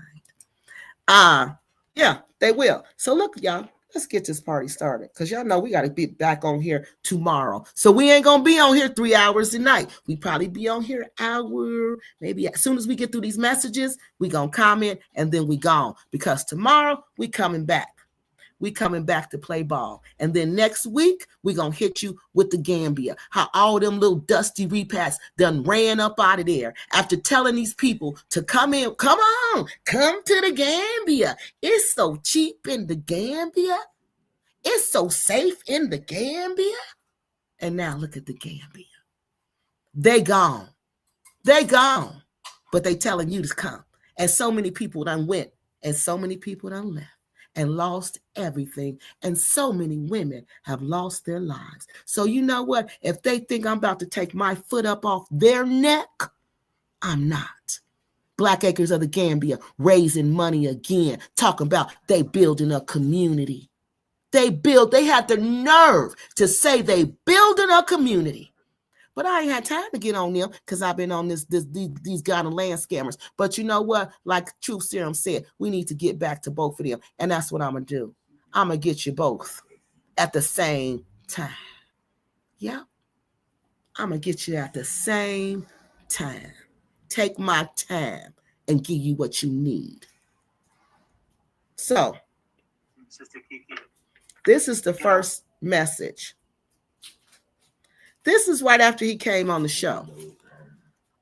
Yeah, they will. So look, y'all, let's get this party started. Because y'all know we got to be back on here tomorrow. So we ain't going to be on here 3 hours a night. We probably be on here an hour. Maybe as soon as we get through these messages, we going to comment and then we gone. Because tomorrow we coming back. We coming back to play ball. And then next week, we going to hit you with the Gambia. How all them little dusty repats done ran up out of there after telling these people to come in. Come on, come to the Gambia. It's so cheap in the Gambia. It's so safe in the Gambia. And now look at the Gambia. They gone. They gone. But they telling you to come. And so many people done went. And so many people done left. And lost everything. And so many women have lost their lives. So you know what? If they think I'm about to take my foot up off their neck, I'm not. Black Acres of the Gambia raising money again, talking about they building a community. They had the nerve to say they building a community. But I ain't had time to get on them because I've been on these God and land scammers. But you know what? Like Truth Serum said, we need to get back to both of them. And that's what I'm going to do. I'm going to get you both at the same time. Yeah. I'm going to get you at the same time. Take my time and give you what you need. So, this is the first message. This is right after he came on the show.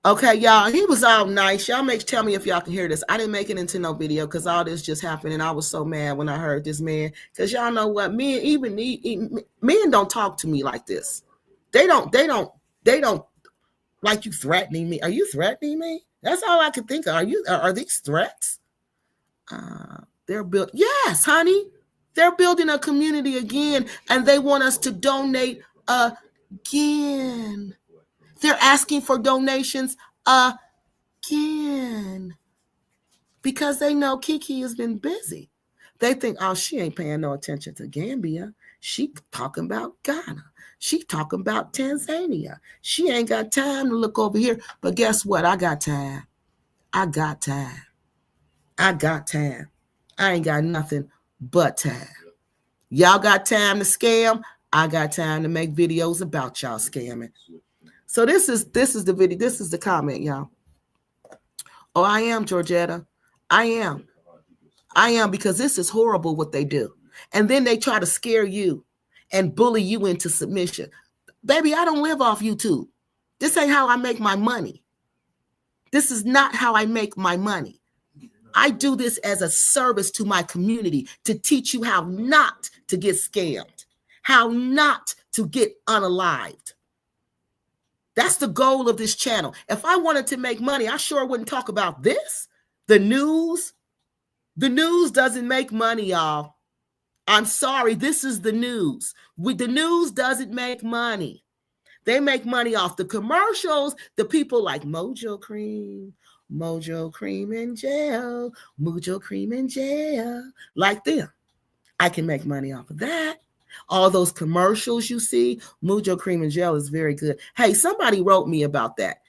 Okay, y'all, he was all nice. Y'all tell me if y'all can hear this. I didn't make it into no video because all this just happened, and I was so mad when I heard this man. Because y'all know what? Men don't talk to me like this. They don't like you threatening me. Are you threatening me? That's all I can think of. Are these threats? Yes, honey. They're building a community again, and they want us to donate again. They're asking for donations again because they know Kiki has been busy. They think, oh, she ain't paying no attention to Gambia. She talking about Ghana. She talking about Tanzania. She ain't got time to look over here. But guess what? I got time. I got time. I got time. I ain't got nothing but time. Y'all got time to scam. I got time to make videos about y'all scamming. So this is the video. This is the comment, y'all. Oh, I am, Georgetta. I am because this is horrible what they do. And then they try to scare you and bully you into submission. Baby, I don't live off YouTube. This ain't how I make my money. This is not how I make my money. I do this as a service to my community to teach you how not to get scammed, how not to get unalived. That's the goal of this channel. If I wanted to make money, I sure wouldn't talk about this. The news doesn't make money, y'all. I'm sorry, this is the news. The news doesn't make money. They make money off the commercials, the people like Mojo Cream and Gel, Mojo Cream and Gel, like them. I can make money off of that. All those commercials you see, Mojo Cream and Gel is very good. Hey, somebody wrote me about that.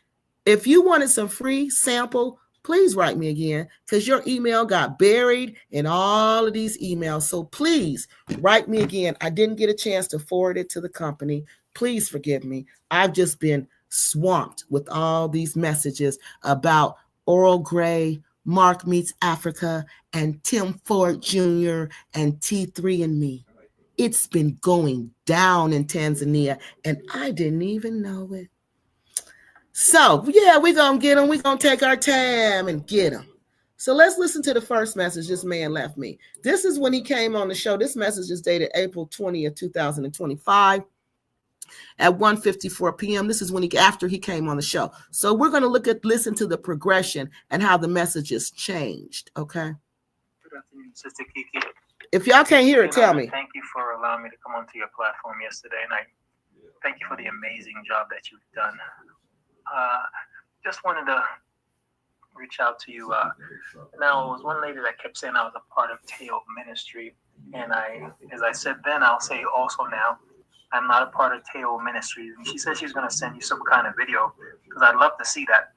If you wanted some free sample, please write me again because your email got buried in all of these emails. So please write me again. I didn't get a chance to forward it to the company. Please forgive me. I've just been swamped with all these messages about Oral Grey, Mark Meets Africa, and Tim Ford Jr. and T3andMe. It's been going down in Tanzania, and I didn't even know it. So, yeah, we're going to get them. We're going to take our time and get them. So let's listen to the first message this man left me. This is when he came on the show. This message is dated April 20th, 2025 at 1:54 p.m. This is after he came on the show. So we're going to listen to the progression and how the messages changed, okay? Good afternoon, Sister Kiki. If y'all can't hear it, tell me. Thank you for allowing me to come onto your platform yesterday, and I thank you for the amazing job that you've done. Just wanted to reach out to you. Now, it was one lady that kept saying I was a part of Teo Ministry, and as I said then, I'll say also now, I'm not a part of Teo Ministries. And she said she's going to send you some kind of video because I'd love to see that.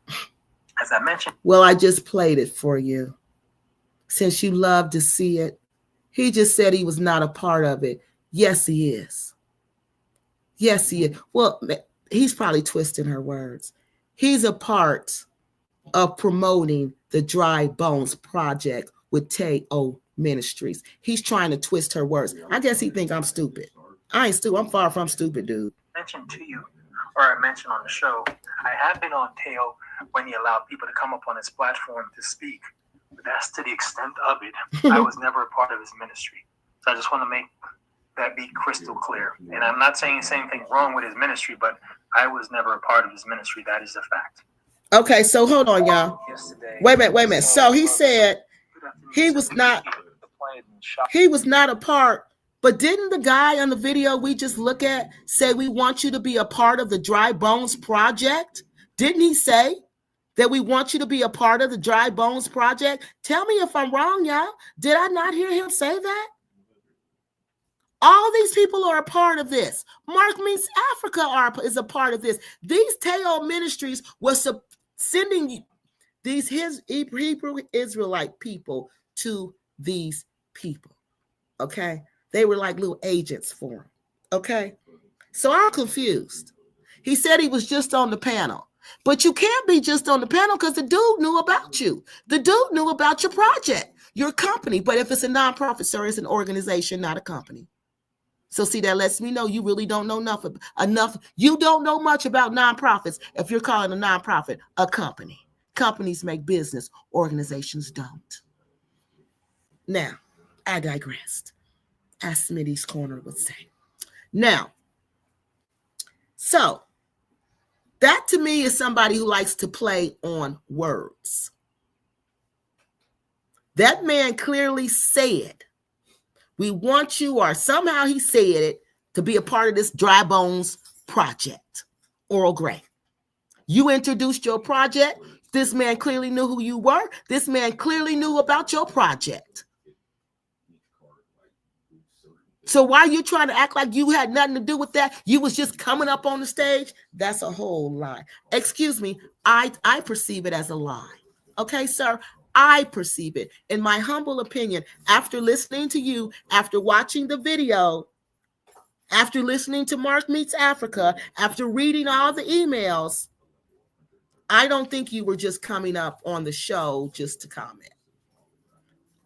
As I mentioned. Well, I just played it for you. Since you love to see it, he just said he was not a part of it. Yes, he is. Yes, he is. Well, he's probably twisting her words. He's a part of promoting the Dry Bones Project with Teo Ministries. He's trying to twist her words. I guess he think I'm stupid. I ain't stupid. I'm far from stupid, dude. Mentioned to you, or I mentioned on the show, I have been on Teo when he allowed people to come up on his platform to speak. But that's to the extent of it. I was never a part of his ministry. So I just want to make that be crystal clear. And I'm not saying anything wrong with his ministry, but I was never a part of his ministry. That is a fact. Okay, so hold on, y'all. Wait a minute. So he said he was not a part, but didn't the guy on the video we just look at say we want you to be a part of the Dry Bones Project? Didn't he say that we want you to be a part of the Dry Bones Project? Tell me if I'm wrong, y'all. Did I not hear him say that? All these people are a part of this. Mark Meets Africa is a part of this. These Teo Ministries was sending these his Hebrew Israelite people to these people. Okay, they were like little agents for him. Okay, so I'm confused. He said he was just on the panel, but you can't be just on the panel because the dude knew about you. The dude knew about your project, your company. But if it's a nonprofit, sir, it's an organization, not a company. So see, that lets me know you really don't know enough. You don't know much about nonprofits if you're calling a nonprofit a company. Companies make business, organizations don't. Now, I digressed, as Smitty's Corner would say. Now, so that to me is somebody who likes to play on words. That man clearly said, we want you, or somehow he said it, to be a part of this Dry Bones Project. Oral Gray. You introduced your project. This man clearly knew who you were. This man clearly knew about your project. So why are you trying to act like you had nothing to do with that? You was just coming up on the stage? That's a whole lie. Excuse me, I perceive it as a lie. Okay, sir? I perceive it, in my humble opinion, after listening to you, after watching the video, after listening to Mark Meets Africa, after reading all the emails, I don't think you were just coming up on the show just to comment.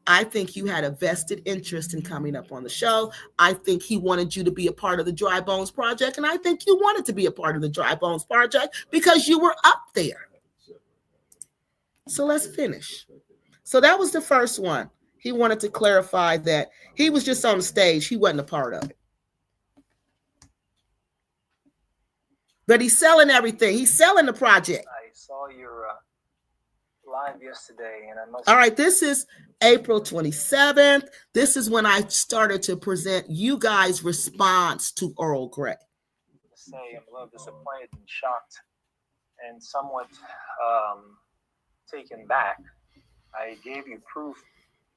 I think you had a vested interest in coming up on the show. I think he wanted you to be a part of the Dry Bones Project, and I think you wanted to be a part of the Dry Bones Project because you were up there. So let's finish. So that was the first one. He wanted to clarify that he was just on the stage. He wasn't a part of it. But he's selling everything. He's selling the project. I saw your live yesterday, and I must. All right, this is April 27th. This is when I started to present you guys' response to Earl Grey. Say I'm a little disappointed and shocked and somewhat taken back. I gave you proof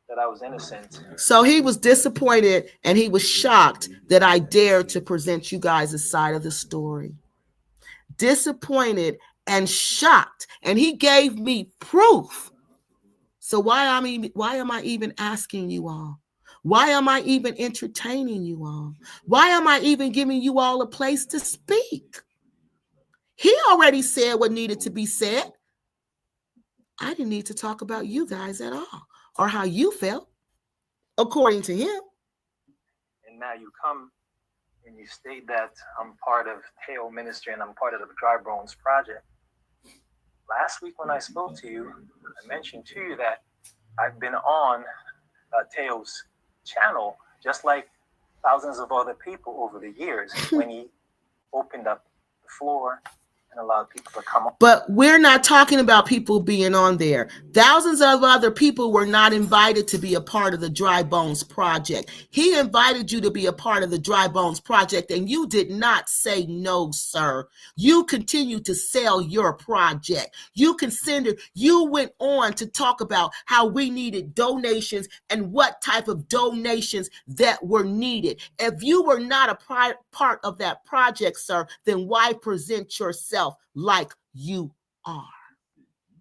that I was innocent. So he was disappointed and he was shocked that I dared to present you guys' side of the story. Disappointed and shocked, and he gave me proof. So why am I even asking you all? Why am I even entertaining you all? Why am I even giving you all a place to speak? He already said what needed to be said. I didn't need to talk about you guys at all, or how you felt, according to him. And now you come and you state that I'm part of Teo Ministry and I'm part of the Dry Bones Project. Last week when I spoke to you, I mentioned to you that I've been on Teo's channel, just like thousands of other people over the years, when he opened up the floor and allowed people to come up. But we're not talking about people being on there. Thousands of other people were not invited to be a part of the Dry Bones Project. He invited you to be a part of the Dry Bones Project, and you did not say no, sir. You continued to sell your project. You went on to talk about how we needed donations and what type of donations that were needed. If you were not a part of that project, sir, then why present yourself like you are?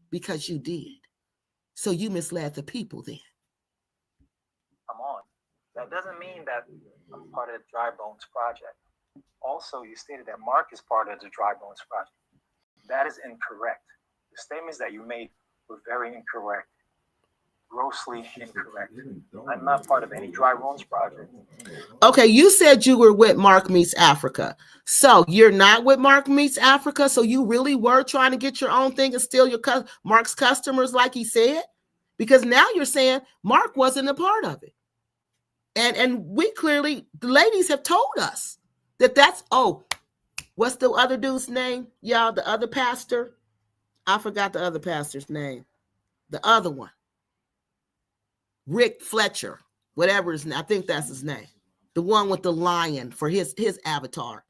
Because you did. So you misled the people then. Come on. That doesn't mean that I'm part of the Dry Bones Project. Also, you stated that Mark is part of the Dry Bones Project. That is incorrect. The statements that you made were very incorrect. Grossly incorrect. I'm not part of any Dry Bones Project. Okay, you said you were with Mark Meets Africa. So you're not with Mark Meets Africa? So you really were trying to get your own thing and steal your Mark's customers like he said? Because now you're saying Mark wasn't a part of it. And we clearly, the ladies have told us that's, what's the other dude's name? Y'all, the other pastor? I forgot the other pastor's name. The other one. Rick Fletcher, whatever his name. I think that's his name. The one with the lion for his avatar.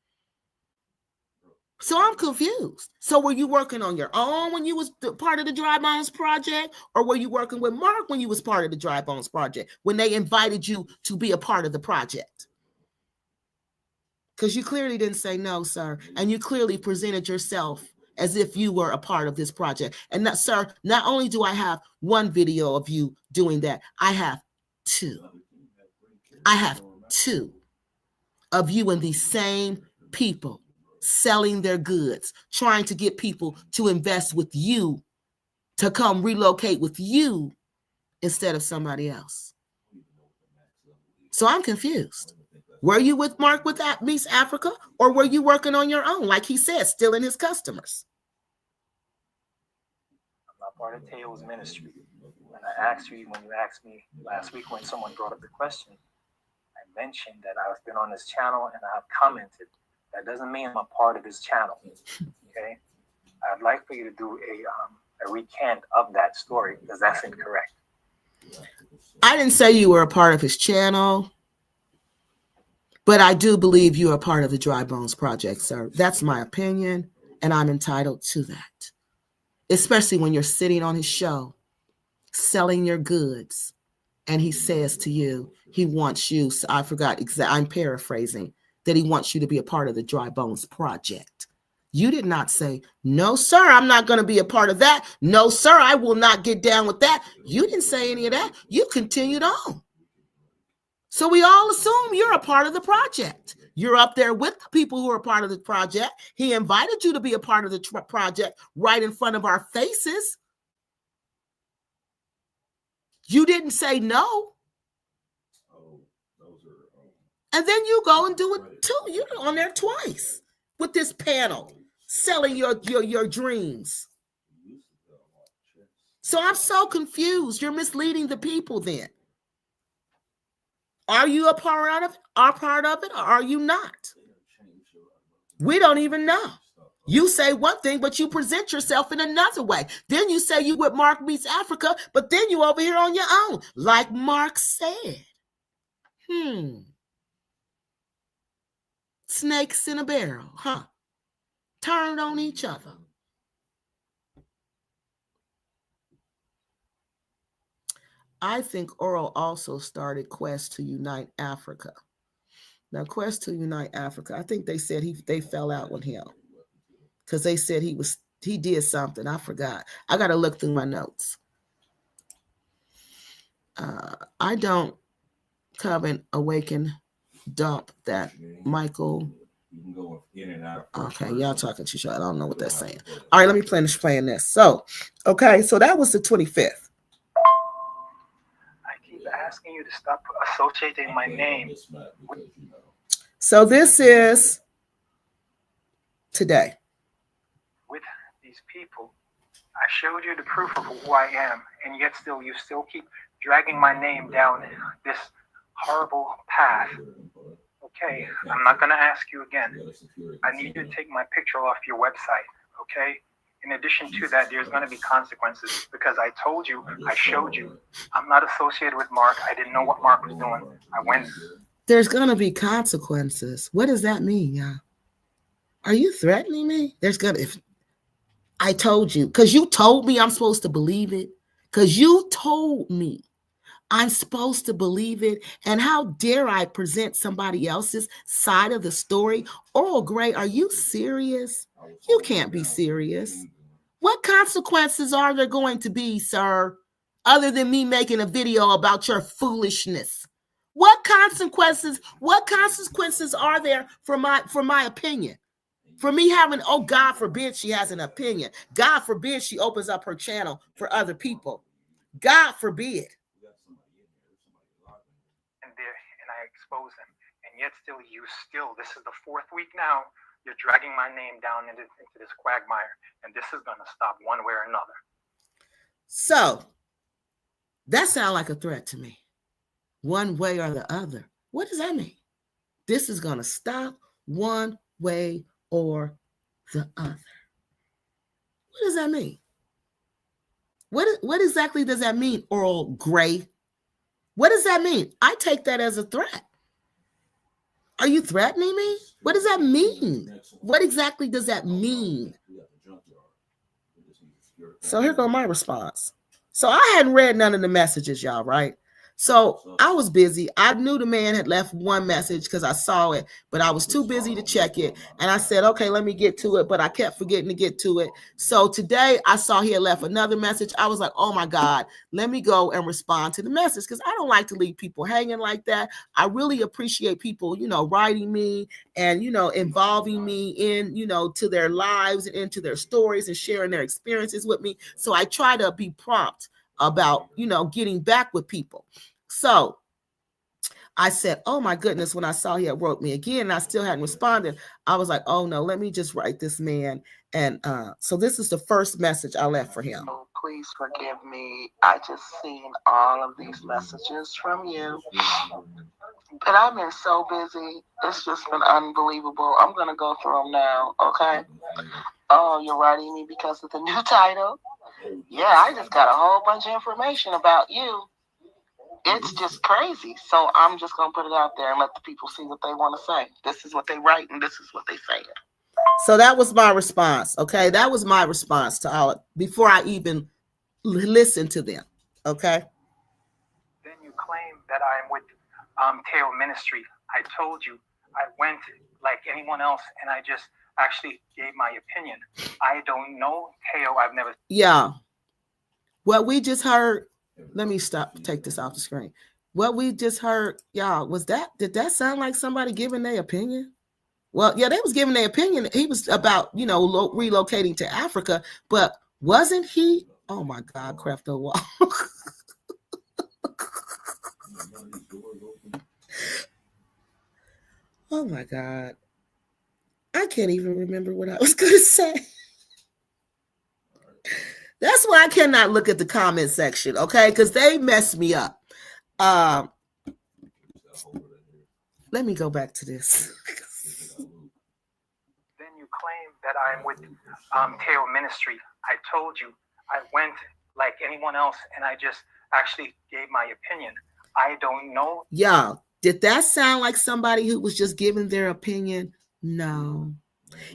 So I'm confused. So were you working on your own when you was part of the Dry Bones Project? Or were you working with Mark when you was part of the Dry Bones Project? When they invited you to be a part of the project? Because you clearly didn't say no, sir. And you clearly presented yourself as if you were a part of this project. And that, sir, not only do I have one video of you doing that, I have two. I have two of you and these same people selling their goods, trying to get people to invest with you, to come relocate with you instead of somebody else. So I'm confused. Were you with Mark with Meets Africa, or were you working on your own, like he said, stealing his customers? I'm not part of Teo's ministry. When you asked me last week when someone brought up the question, I mentioned that I've been on his channel and I've commented. That doesn't mean I'm a part of his channel. Okay? I'd like for you to do a recant of that story, because that's incorrect. I didn't say you were a part of his channel, but I do believe you are part of the Dry Bones Project, sir. That's my opinion, and I'm entitled to that. Especially when you're sitting on his show, selling your goods, and he says to you, he wants you, I forgot exactly, I'm paraphrasing, that he wants you to be a part of the Dry Bones Project. You did not say, no, sir, I'm not going to be a part of that. No, sir, I will not get down with that. You didn't say any of that. You continued on. So we all assume you're a part of the project. You're up there with the people who are part of the project. He invited you to be a part of the project right in front of our faces. You didn't say no. And then you go and do it too. You're on there twice with this panel, selling your dreams. So I'm so confused. You're misleading the people then. Are you a part of it, or are you not? We don't even know. You say one thing, but you present yourself in another way. Then you say you with Mark Meets Africa, but then you over here on your own, like Mark said. Snakes in a barrel, huh? Turned on each other. I think Oral also started Quest to Unite Africa. Now, Quest to Unite Africa, I think they said they fell out with him because they said he did something. I forgot. I got to look through my notes. I don't covenant awaken dump that Michael. Okay, y'all talking to each other. I don't know what that's saying. All right, let me finish playing this. So, okay, so that was the 25th. Asking you to stop associating my name. So this is today. With these people, I showed you the proof of who I am, and yet you still keep dragging my name down this horrible path. Okay, I'm not going to ask you again. I need you to take my picture off your website. okay? In addition to that, there's going to be consequences because I told you, I showed you. I'm not associated with Mark. I didn't know what Mark was doing. I went. There's going to be consequences. What does that mean, y'all? Are you threatening me? If I told you, because you told me I'm supposed to believe it, because you told me I'm supposed to believe it. And how dare I present somebody else's side of the story? Earl Grey, are you serious? You can't be serious. What consequences are there going to be, sir, other than me making a video about your foolishness? What consequences are there for my opinion? For me having, oh, God forbid she has an opinion. God forbid she opens up her channel for other people. God forbid. And I expose them. And yet this is the 4th week now, you're dragging my name down into this quagmire. And this is going to stop one way or another. So, that sounds like a threat to me. One way or the other. What does that mean? This is going to stop one way or the other. What does that mean? What exactly does that mean, Earl Grey? What does that mean? I take that as a threat. Are you threatening me? What does that mean? What exactly does that mean? So here goes my response. So I hadn't read none of the messages, y'all, right? So I was busy. I knew the man had left one message because I saw it, but I was too busy to check it. And I said, okay, let me get to it. But I kept forgetting to get to it. So today I saw he had left another message. I was like, oh my God, let me go and respond to the message because I don't like to leave people hanging like that. I really appreciate people, writing me and, involving me in, to their lives and into their stories and sharing their experiences with me. So I try to be prompt about, getting back with people. So I said, oh my goodness, when I saw he had wrote me again and I still hadn't responded, I was like, oh no, let me just write this man. And so this is the first message I left for him. Oh, please forgive me. I just seen all of these messages from you. But I've been so busy. It's just been unbelievable. I'm going to go through them now, okay? Oh, you're writing me because of the new title? Yeah, I just got a whole bunch of information about you. It's just crazy. So I'm just going to put it out there and let the people see what they want to say. This is what they write and this is what they say. So that was my response, okay? That was my response to all it before I even listened to them, okay? Then you claim that I'm with Teo Ministry. I told you I went like anyone else and I just actually gave my opinion. I don't know Teo. I've never. Yeah. What we just heard, let me take this off the screen. What we just heard, y'all, did that sound like somebody giving their opinion? Well, yeah, they was giving their opinion. He was about, relocating to Africa, but wasn't he? Oh my God, Crefto Wall. Oh my God. I can't even remember what I was going to say. That's why I cannot look at the comment section, okay? Because they mess me up. Let me go back to this. Then you claim that I'm with Teo Ministry. I told you I went like anyone else and I just actually gave my opinion. I don't know. Y'all, did that sound like somebody who was just giving their opinion? No.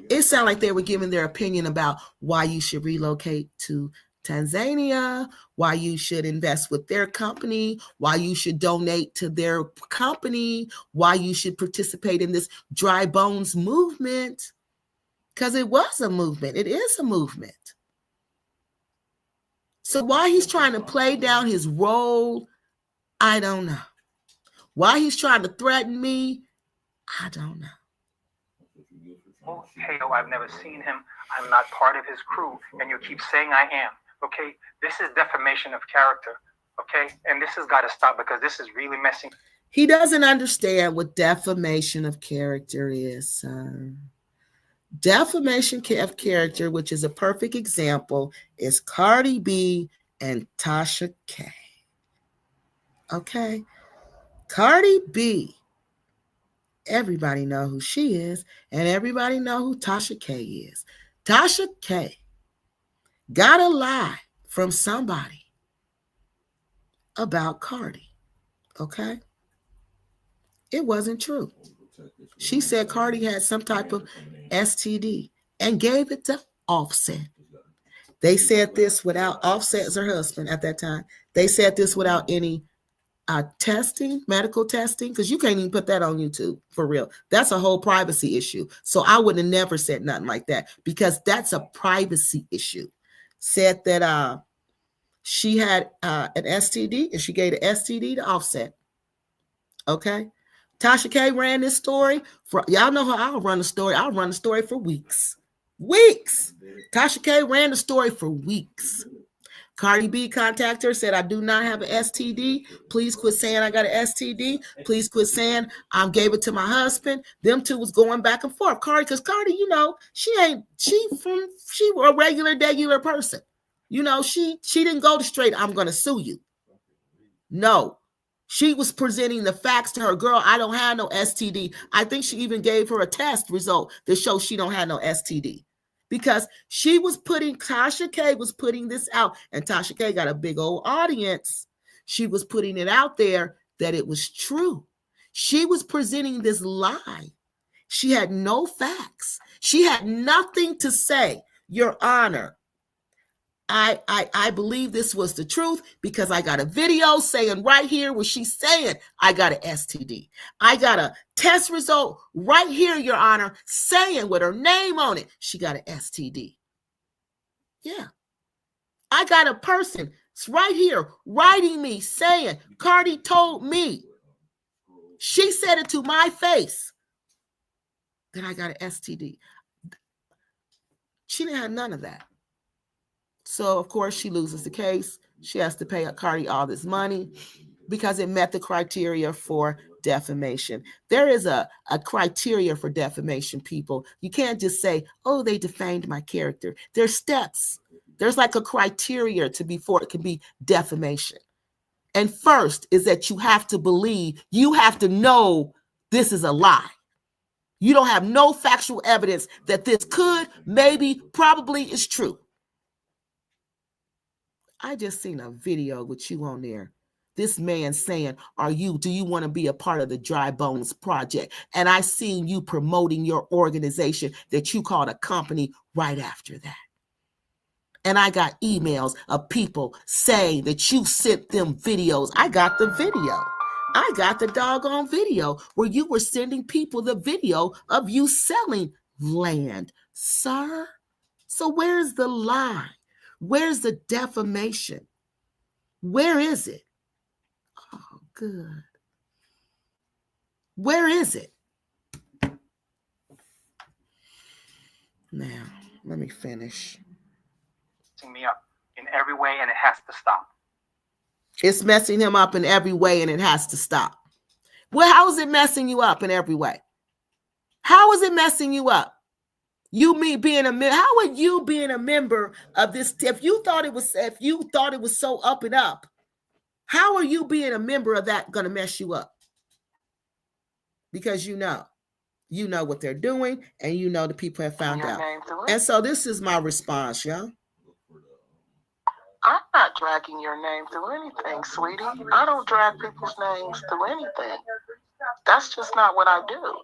It sounded like they were giving their opinion about why you should relocate to Tanzania, why you should invest with their company, why you should donate to their company, why you should participate in this dry bones movement. Because it was a movement. It is a movement. So why he's trying to play down his role, I don't know. Why he's trying to threaten me, I don't know. Oh, Teo, I've never seen him. I'm not part of his crew. And you keep saying I am. Okay? This is defamation of character. Okay? And this has got to stop because this is really messing. He doesn't understand what defamation of character is, sir. Defamation of character, which is a perfect example, is Cardi B and Tasha K. Okay? Cardi B. Everybody know who she is, and everybody know who Tasha K is. Tasha K got a lie from somebody about Cardi. Okay? It wasn't true. She said Cardi had some type of STD and gave it to Offset. They said this without Offset as her husband at that time. They said this without any testing, medical testing, because you can't even put that on YouTube for real. That's a whole privacy issue. So I would have never said nothing like that because that's a privacy issue. Said that she had an STD and she gave the STD to Offset. Okay. Tasha K ran this story for y'all know how I'll run the story. I'll run the story for weeks. Weeks. Tasha K ran the story for weeks. Cardi B contacted her, said, I do not have an STD. Please quit saying I got an STD. Please quit saying I gave it to my husband. Them two was going back and forth. Cardi, because Cardi, you know, she a regular person. You know, she didn't go to straight, I'm going to sue you. No. She was presenting the facts to her. Girl, I don't have no STD. I think she even gave her a test result that shows she don't have no STD. Because Tasha K was putting this out, and Tasha K got a big old audience. She was putting it out there that it was true. She was presenting this lie. She had no facts. She had nothing to say. Your Honor, I believe this was the truth because I got a video saying right here where she's saying I got an STD. I got a test result right here, Your Honor, saying with her name on it, she got an STD. Yeah. I got a person right here writing me saying, Cardi told me. She said it to my face that I got an STD. She didn't have none of that. So, of course, she loses the case. She has to pay Cardi all this money because it met the criteria for defamation. There is a criteria for defamation, people. You can't just say, oh, they defamed my character. There's steps. There's like a criteria before it can be defamation. And first is that you have to believe, you have to know this is a lie. You don't have no factual evidence that this could, maybe, probably is true. I just seen a video with you on there. This man saying, do you want to be a part of the Dry Bones Project? And I seen you promoting your organization that you called a company right after that. And I got emails of people saying that you sent them videos. I got the video. I got the doggone video where you were sending people the video of you selling land, sir. So where's the lie? Where's the defamation? Where is it? Oh, good. Where is it? Now, let me finish. Me up in every way, and it has to stop. It's messing him up in every way, and it has to stop. Well, how is it messing you up in every way? How is it messing you up? How are you being a member of this? If you thought it was so up and up, how are you being a member of that going to mess you up? Because you know what they're doing, and you know the people have found out. And so this is my response, y'all. I'm not dragging your name through anything, sweetie. I don't drag people's names through anything. That's just not what I do.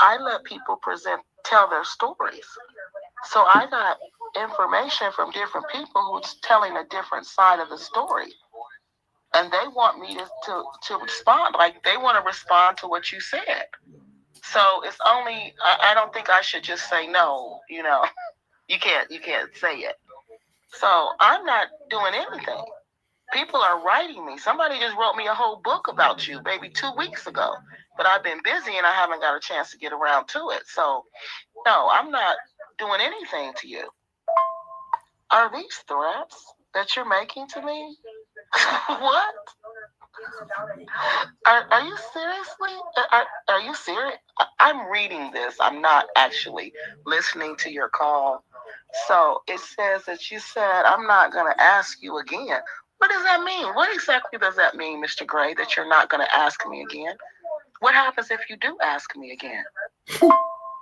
I let people tell their stories. So I got information from different people who's telling a different side of the story. And they want me to respond. Like, they want to respond to what you said. So it's only, I don't think I should just say no, you can't say it. So I'm not doing anything. People are writing me. Somebody just wrote me a whole book about you maybe 2 weeks ago. But I've been busy and I haven't got a chance to get around to it. So, no, I'm not doing anything to you. Are these threats that you're making to me? What? Are you seriously? Are you serious? I'm reading this. I'm not actually listening to your call. So it says that you said, I'm not going to ask you again. What does that mean? What exactly does that mean, Mr. Gray, that you're not going to ask me again? What happens if you do ask me again?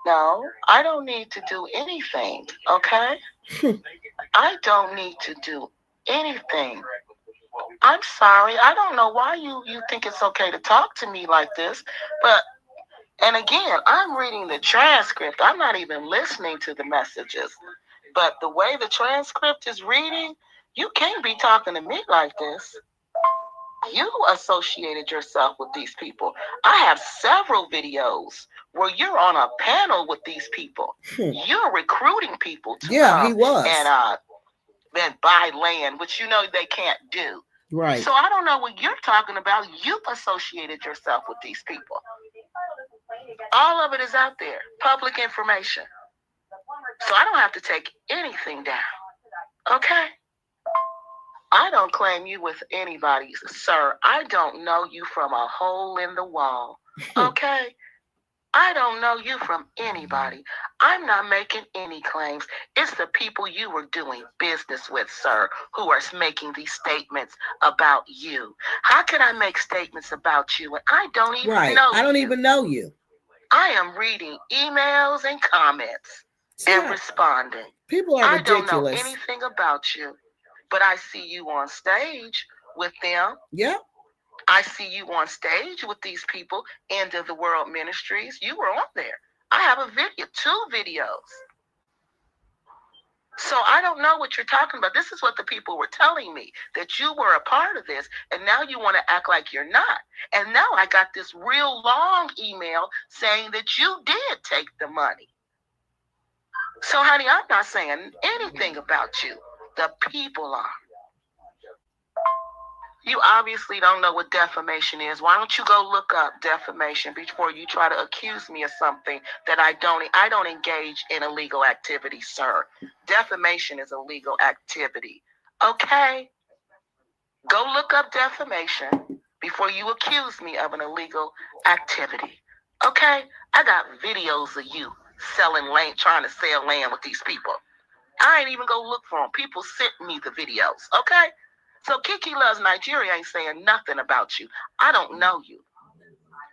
No, I don't need to do anything, okay? I don't need to do anything. I'm sorry. I don't know why you think it's okay to talk to me like this, but and again, I'm reading the transcript. I'm not even listening to the messages. But the way the transcript is reading, you can't be talking to me like this. You associated yourself with these people. I have several videos where you're on a panel with these people. You're recruiting people to come he was. And buy land, which you know they can't do. Right. So I don't know what you're talking about. You associated yourself with these people. All of it is out there, public information. So I don't have to take anything down. Okay? I don't claim you with anybody, sir. I don't know you from a hole in the wall. Okay? I don't know you from anybody. I'm not making any claims. It's the people you were doing business with, sir, who are making these statements about you. How can I make statements about you when I don't even know you? I don't even know you. I am reading emails and comments and responding. People are ridiculous. I don't know anything about you, but I see you on stage with them. Yep. I see you on stage with these people, End of the World Ministries. You were on there. I have a video, 2 videos. So I don't know what you're talking about. This is what the people were telling me, that you were a part of this, and now you want to act like you're not. And now I got this real long email saying that you did take the money. So, honey, I'm not saying anything about you. The people are. You obviously don't know what defamation is. Why don't you go look up defamation before you try to accuse me of something that I don't engage in illegal activity, sir. Defamation is a legal activity. Okay? Go look up defamation before you accuse me of an illegal activity. Okay? I got videos of you selling land, trying to sell land with these people. I ain't even go look for them. People sent me the videos. Okay? So Kiki Loves Nigeria ain't saying nothing about you. I don't know you.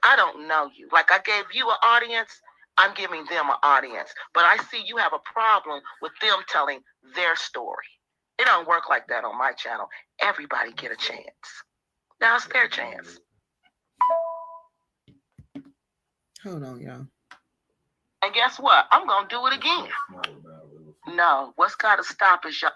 I don't know you. Like I gave you an audience, I'm giving them an audience. But I see you have a problem with them telling their story. It don't work like that on my channel. Everybody get a chance. Now it's their chance. Hold on, y'all. And guess what? I'm going to do it again. No, what's got to stop is y'all.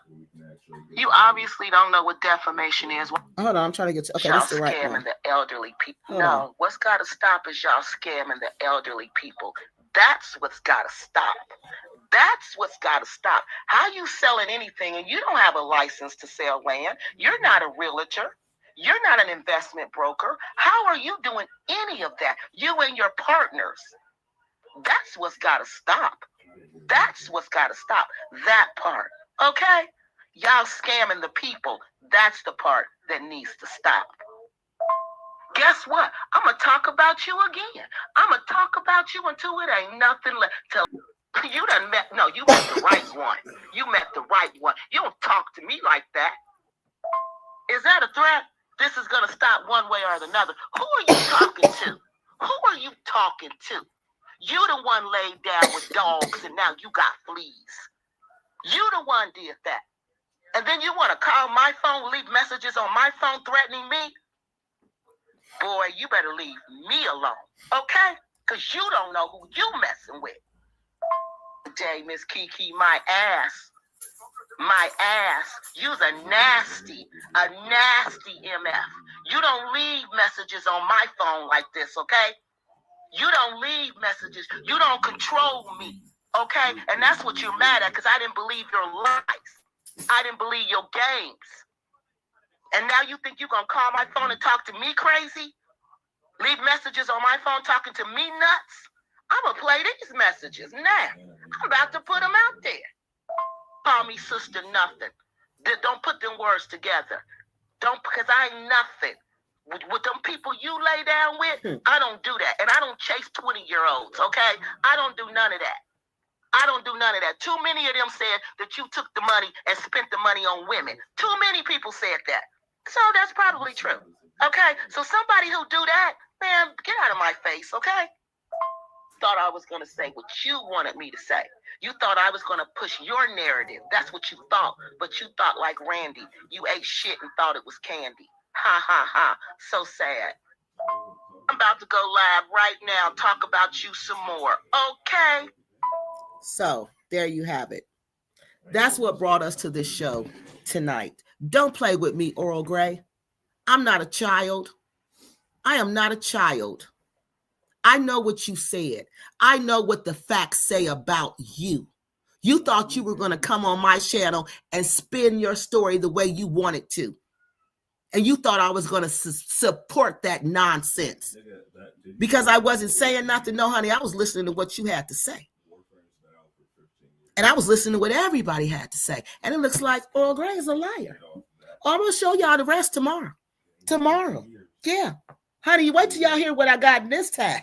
You obviously don't know what defamation is. Hold on, I'm trying to get to. Okay, y'all that's the right scamming one. the elderly people. Hold on. What's got to stop is y'all scamming the elderly people. That's what's got to stop. That's what's got to stop. How you selling anything and you don't have a license to sell land? You're not a realtor. You're not an investment broker. How are you doing any of that? You and your partners. That's what's got to stop. That's what's got to stop. That part. Okay? Y'all scamming the people. That's the part that needs to stop. Guess what? I'm going to talk about you again. I'm going to talk about you until it ain't nothing left. You done met, no, you met the right one. You met the right one. You don't talk to me like that. Is that a threat? This is going to stop one way or another. Who are you talking to? Who are you talking to? You the one laid down with dogs and now you got fleas. You the one did that. And then you want to call my phone, leave messages on my phone threatening me? Boy, you better leave me alone, okay? Because you don't know who you messing with. Today, Miss Kiki, my ass. You's a nasty MF. You don't leave messages on my phone like this, okay? You don't leave messages. You don't control me, okay? And that's what you're mad at because I didn't believe your lies. I didn't believe your games. And now you think you're going to call my phone and talk to me crazy? Leave messages on my phone talking to me nuts? I'm going to play these messages now. I'm about to put them out there. Call me sister nothing. Don't put them words together. Don't, because I ain't nothing. With them people you lay down with, I don't do that. And I don't chase 20-year-olds, okay? I don't do none of that. I don't do none of that. Too many of them said that you took the money and spent the money on women. Too many people said that. So that's probably true. Okay? So somebody who do that, man, get out of my face, okay? thought I was going to say what you wanted me to say. You thought I was going to push your narrative. That's what you thought. But you thought like Randy. You ate shit and thought it was candy. Ha, ha, ha. So sad. I'm about to go live right now. Talk about you some more. Okay. So there you have it. That's what brought us to this show tonight. Don't play with me, Oral Gray. I'm not a child. I am not a child. I know what you said. I know what the facts say about you. You thought you were going to come on my channel and spin your story the way you wanted to. And you thought I was going to support that nonsense. Because I wasn't saying nothing. No, honey, I was listening to what you had to say. And I was listening to what everybody had to say. And it looks like Earl Grey is a liar. I'm going to show y'all the rest tomorrow. Tomorrow. Yeah. Honey, you wait till y'all hear what I got this time.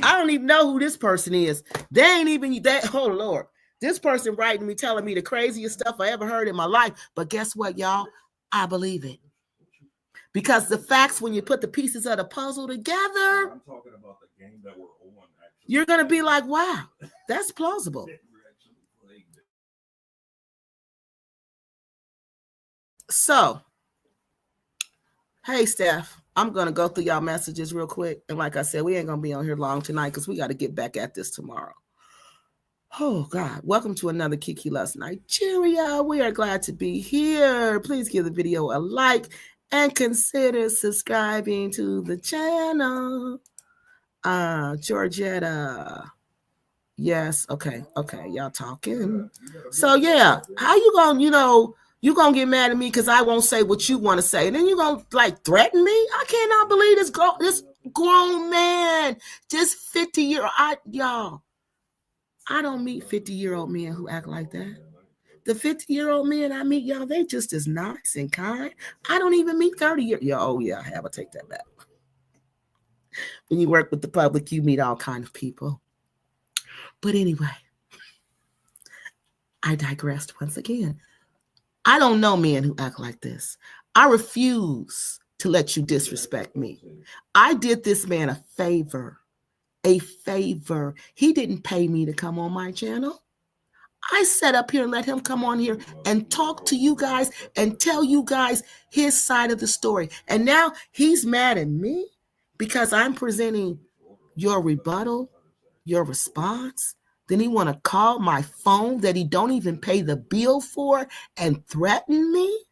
I don't even know who this person is. They ain't even that. Oh, Lord. This person writing me, telling me the craziest stuff I ever heard in my life. But guess what, y'all? I believe it. Because the facts, when you put the pieces of the puzzle together, I'm talking about the game that we're on, you're going to be like, wow, that's plausible. So, hey, Steph, I'm going to go through y'all messages real quick. And like I said, we ain't going to be on here long tonight because we got to get back at this tomorrow. Oh, God. Welcome to another Kiki Loves Nigeria. We are glad to be here. Please give the video a like and consider subscribing to the channel. Georgetta. Yes. Okay. Y'all talking. So, yeah. How you going to, you going to get mad at me because I won't say what you want to say. And then you going to, like, threaten me? I cannot believe this grown man, just 50-year-old. Y'all, I don't meet 50-year-old men who act like that. The 50-year-old men I meet, y'all, they just as nice and kind. I don't even meet 30-year-old. Oh, yeah, I have. I'll take that back. When you work with the public, you meet all kinds of people. But anyway, I digressed once again. I don't know men who act like this. I refuse to let you disrespect me. I did this man a favor. A favor. He didn't pay me to come on my channel. I sat up here and let him come on here and talk to you guys and tell you guys his side of the story. And now he's mad at me because I'm presenting your rebuttal, your response. Then he want to call my phone that he don't even pay the bill for and threaten me?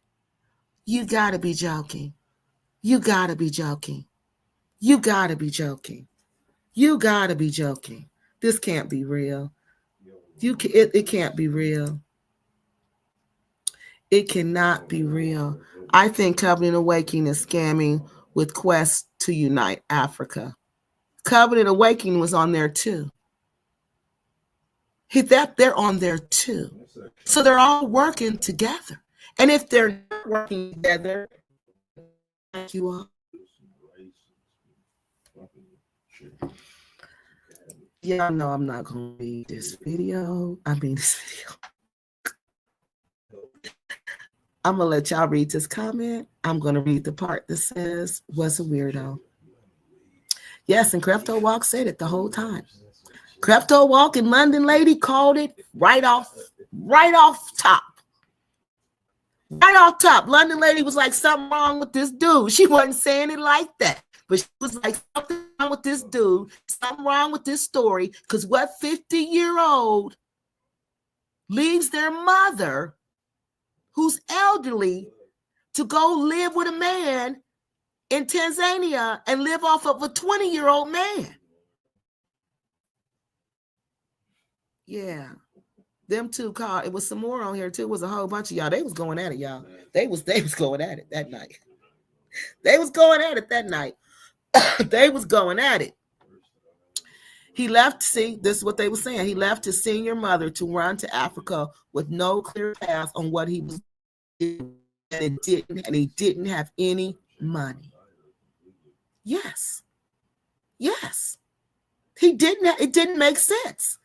You got to be joking. You got to be joking. You got to be joking. You got to be joking. This can't be real. It can't be real. It cannot be real. I think Covenant Awakening is scamming with Quest to Unite Africa. Covenant Awakening was on there too. They're on there too. So they're all working together. And if they're not working together, thank you all. Y'all know I'm not going to read this video. I'm going to let y'all read this comment. I'm going to read the part that says, was a weirdo. Yes, and Crefto Walk said it the whole time. Crefto Walk and London Lady called it right off top. Right off top. London Lady was like, something wrong with this dude. She wasn't saying it like that. But she was like, something wrong with this dude, something wrong with this story. Because what 50-year-old leaves their mother, who's elderly, to go live with a man in Tanzania and live off of a 20-year-old man? Yeah. Them two called. It was some more on here too. It was a whole bunch of y'all. They was going at it, y'all. They was going at it that night. They was going at it that night. They was going at it. He left, see, this is what they were saying. He left his senior mother to run to Africa with no clear path on what he was doing, and he didn't have any money. Yes. Yes. It didn't make sense.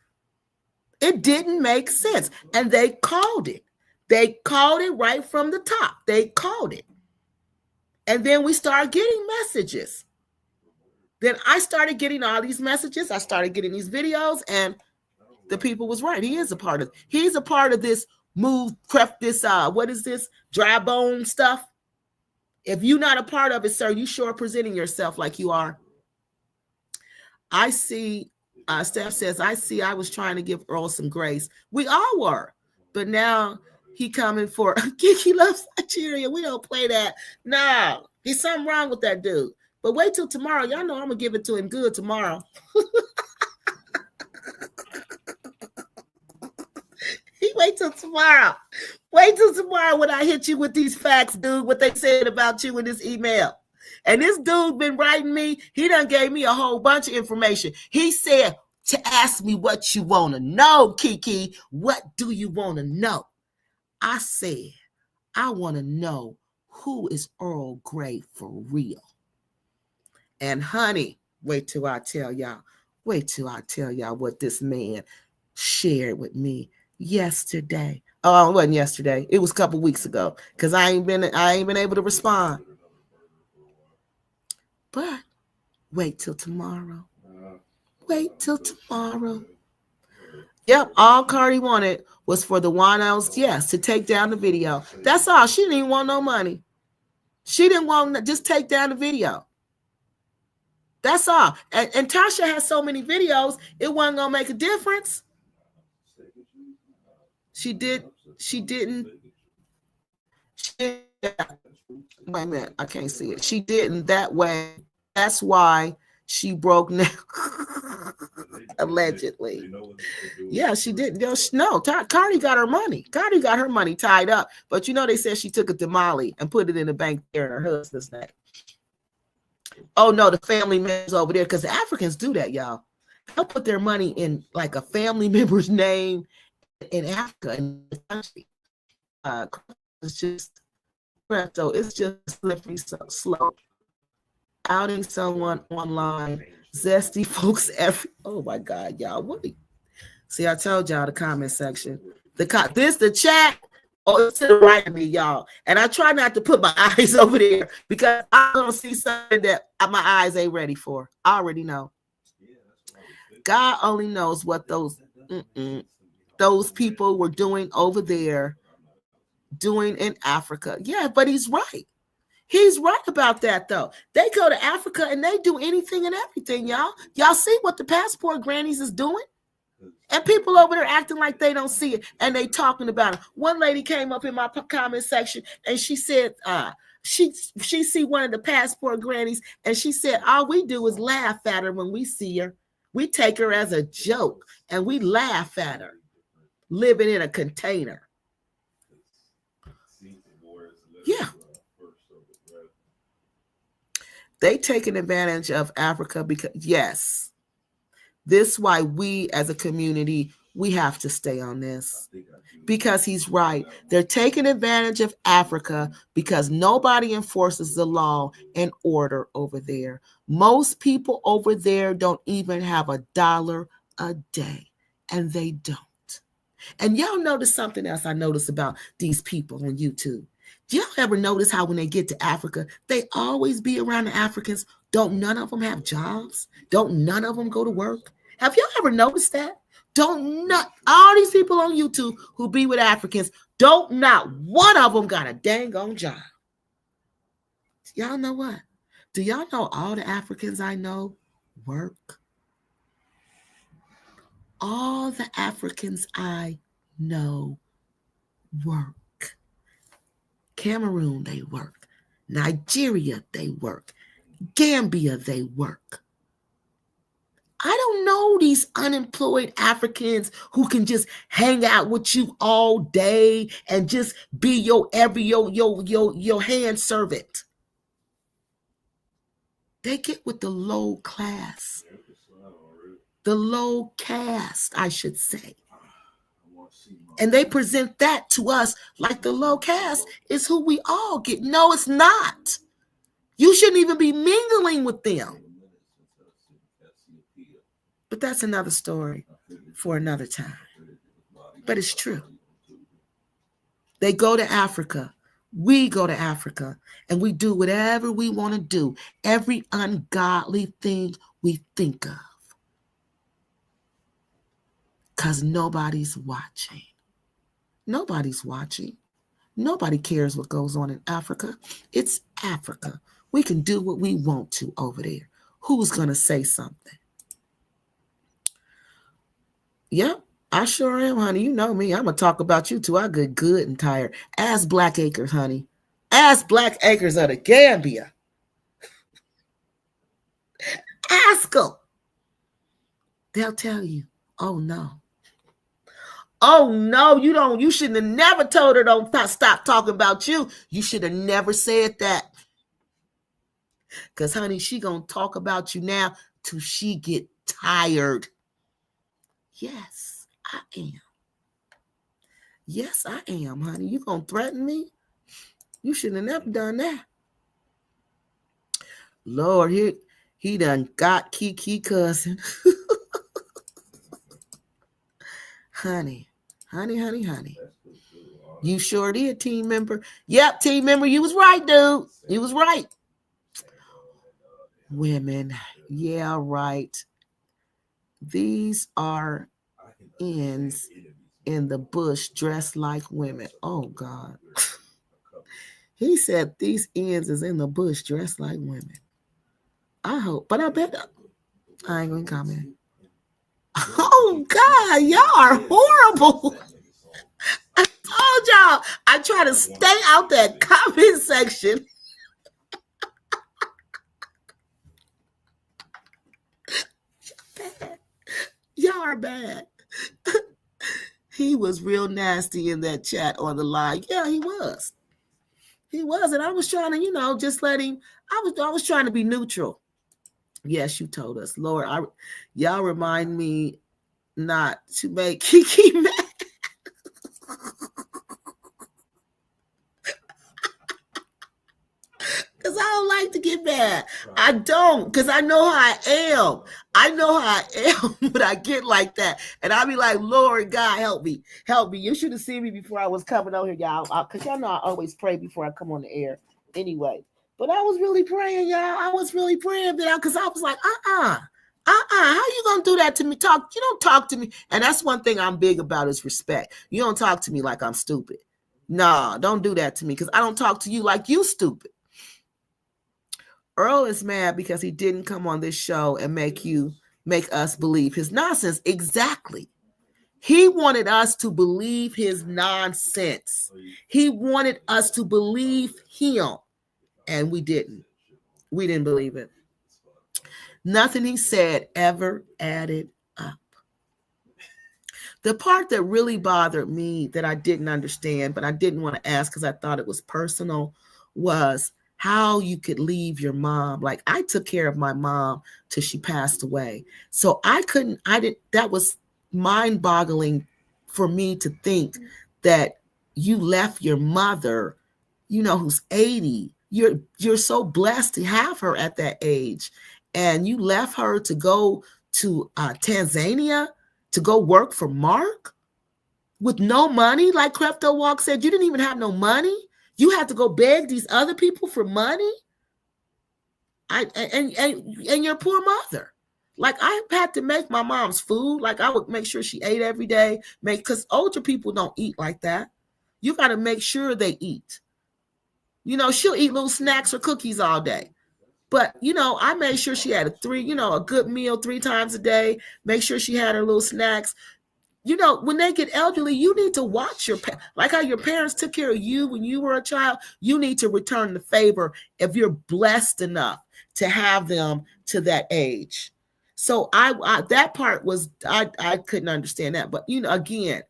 It didn't make sense. And they called it. They called it right from the top. They called it. And then we start getting messages. Then I started getting all these messages. I started getting these videos, and the people was right. He's a part of this move, this what is this? Dry bone stuff. If you're not a part of it, sir, you sure presenting yourself like you are. I see, Steph says, I was trying to give Earl some grace. We all were, but now he coming for Kiki loves Nigeria. We don't play that. No, there's something wrong with that dude. But wait till tomorrow. Y'all know I'm gonna give it to him good tomorrow. Wait till tomorrow. Wait till tomorrow when I hit you with these facts, dude, what they said about you in this email. And this dude been writing me. He done gave me a whole bunch of information. He said to ask me what you want to know, Kiki. What do you want to know? I said, I want to know who is Earl Grey for real. And honey, wait till I tell y'all. Wait till I tell y'all what this man shared with me yesterday. Oh, it wasn't yesterday. It was a couple weeks ago because I ain't been able to respond. But wait till tomorrow. Wait till tomorrow. Yep, all Cardi wanted was for the Wanos, yes, to take down the video. That's all. She didn't even want no money. She didn't want to just take down the video. That's all. And Tasha has so many videos, it wasn't gonna make a difference. Wait a minute, I can't see it. She didn't that way. That's why she broke now. Allegedly. Yeah, she didn't. No, Cardi got her money. Cardi got her money tied up. But you know, they said she took it to Mali and put it in the bank there in her husband's name. Oh no, the family members over there, because the Africans do that, y'all. They'll put their money in like a family member's name in Africa in the country. It's just crypto. It's just slippery slow. Outing someone online, zesty folks oh my God, y'all. What? See, I told y'all the comment section. The chat. Oh, it's to the right of me, y'all. And I try not to put my eyes over there because I'm gonna see something that my eyes ain't ready for. I already know. God only knows what those people were doing over there, doing in Africa. Yeah, but he's right. He's right about that, though. They go to Africa and they do anything and everything, y'all. Y'all see what the passport grannies is doing? And people over there acting like they don't see it, and they talking about it. One lady came up in my comment section, and she said she see one of the passport grannies, and she said, all we do is laugh at her when we see her. We take her as a joke, and we laugh at her, living in a container. Yeah. They taking advantage of Africa because, yes. This is why we as a community, we have to stay on this because he's right. They're taking advantage of Africa because nobody enforces the law and order over there. Most people over there don't even have $1 a day, and they don't. And y'all notice something else I notice about these people on YouTube. Do y'all ever notice how when they get to Africa, they always be around the Africans? Don't none of them have jobs? Don't none of them go to work? Have y'all ever noticed that? All these people on YouTube who be with Africans, not one of them got a dang on job. Y'all know what? Do y'all know all the Africans I know work? All the Africans I know work. Cameroon, they work. Nigeria, they work. Gambia, they work. I don't know these unemployed Africans who can just hang out with you all day and just be your hand servant. They get with the low class. The low caste, I should say. And they present that to us like the low caste is who we all get. No, it's not. You shouldn't even be mingling with them. But that's another story for another time. But it's true. They go to Africa. We go to Africa and we do whatever we want to do, every ungodly thing we think of, because nobody's watching. Nobody's watching. Nobody cares what goes on in Africa. It's Africa. We can do what we want to over there. Who's going to say something? Yep, I sure am, honey. You know me. I'm going to talk about you till I get good and tired. Ask Black Acres, honey. Ask Black Acres of the Gambia. Ask them. They'll tell you, oh no. Oh no, you shouldn't have never told her don't stop talking about you. You should have never said that. Because honey, she gonna talk about you now till she get tired. Yes, I am. Yes, I am, honey. You gonna threaten me? You shouldn't have never done that. Lord, he done got Kiki cousin. Honey. You sure did, team member. Yep, team member, you was right, dude. You was right. Women, yeah, right. These are ends in the bush dressed like women. Oh, God. He said these ends is in the bush dressed like women. I hope, but I bet I ain't gonna comment. Oh, God, y'all are horrible. I told y'all I try to stay out that comment section. Y'all are bad. He was real nasty in that chat on the live. Yeah, he was. He was, and I was trying to, just let him. I was trying to be neutral. Yes, you told us, Lord. Y'all remind me not to make Kiki mad. Because I don't like to get mad. I don't, because I know how I am. I know how I am when I get like that. And I be like, Lord God, help me. Help me. You should have seen me before I was coming on here, y'all. Because y'all know I always pray before I come on the air anyway. But I was really praying, y'all. I was really praying, because I was like, how you going to do that to me? You don't talk to me. And that's one thing I'm big about is respect. You don't talk to me like I'm stupid. Nah, don't do that to me, because I don't talk to you like you stupid. Earl is mad because he didn't come on this show and make us believe his nonsense. Exactly. He wanted us to believe his nonsense. He wanted us to believe him. And we didn't. We didn't believe it. Nothing he said ever added up. The part that really bothered me that I didn't understand, but I didn't want to ask because I thought it was personal, was how you could leave your mom. Like, I took care of my mom till she passed away. So that was mind-boggling for me to think that you left your mother, who's 80. You're so blessed to have her at that age. And you left her to go to Tanzania to go work for Mark with no money. Like Crypto Walk said, you didn't even have no money. You had to go beg these other people for money. And your poor mother. Like, I had to make my mom's food. Like, I would make sure she ate every day. Because older people don't eat like that. You got to make sure they eat. She'll eat little snacks or cookies all day. But, I made sure she had a good meal 3 times a day. Make sure she had her little snacks. When they get elderly, you need to watch like how your parents took care of you when you were a child. You need to return the favor if you're blessed enough to have them to that age. So that part was, I couldn't understand that. But, again,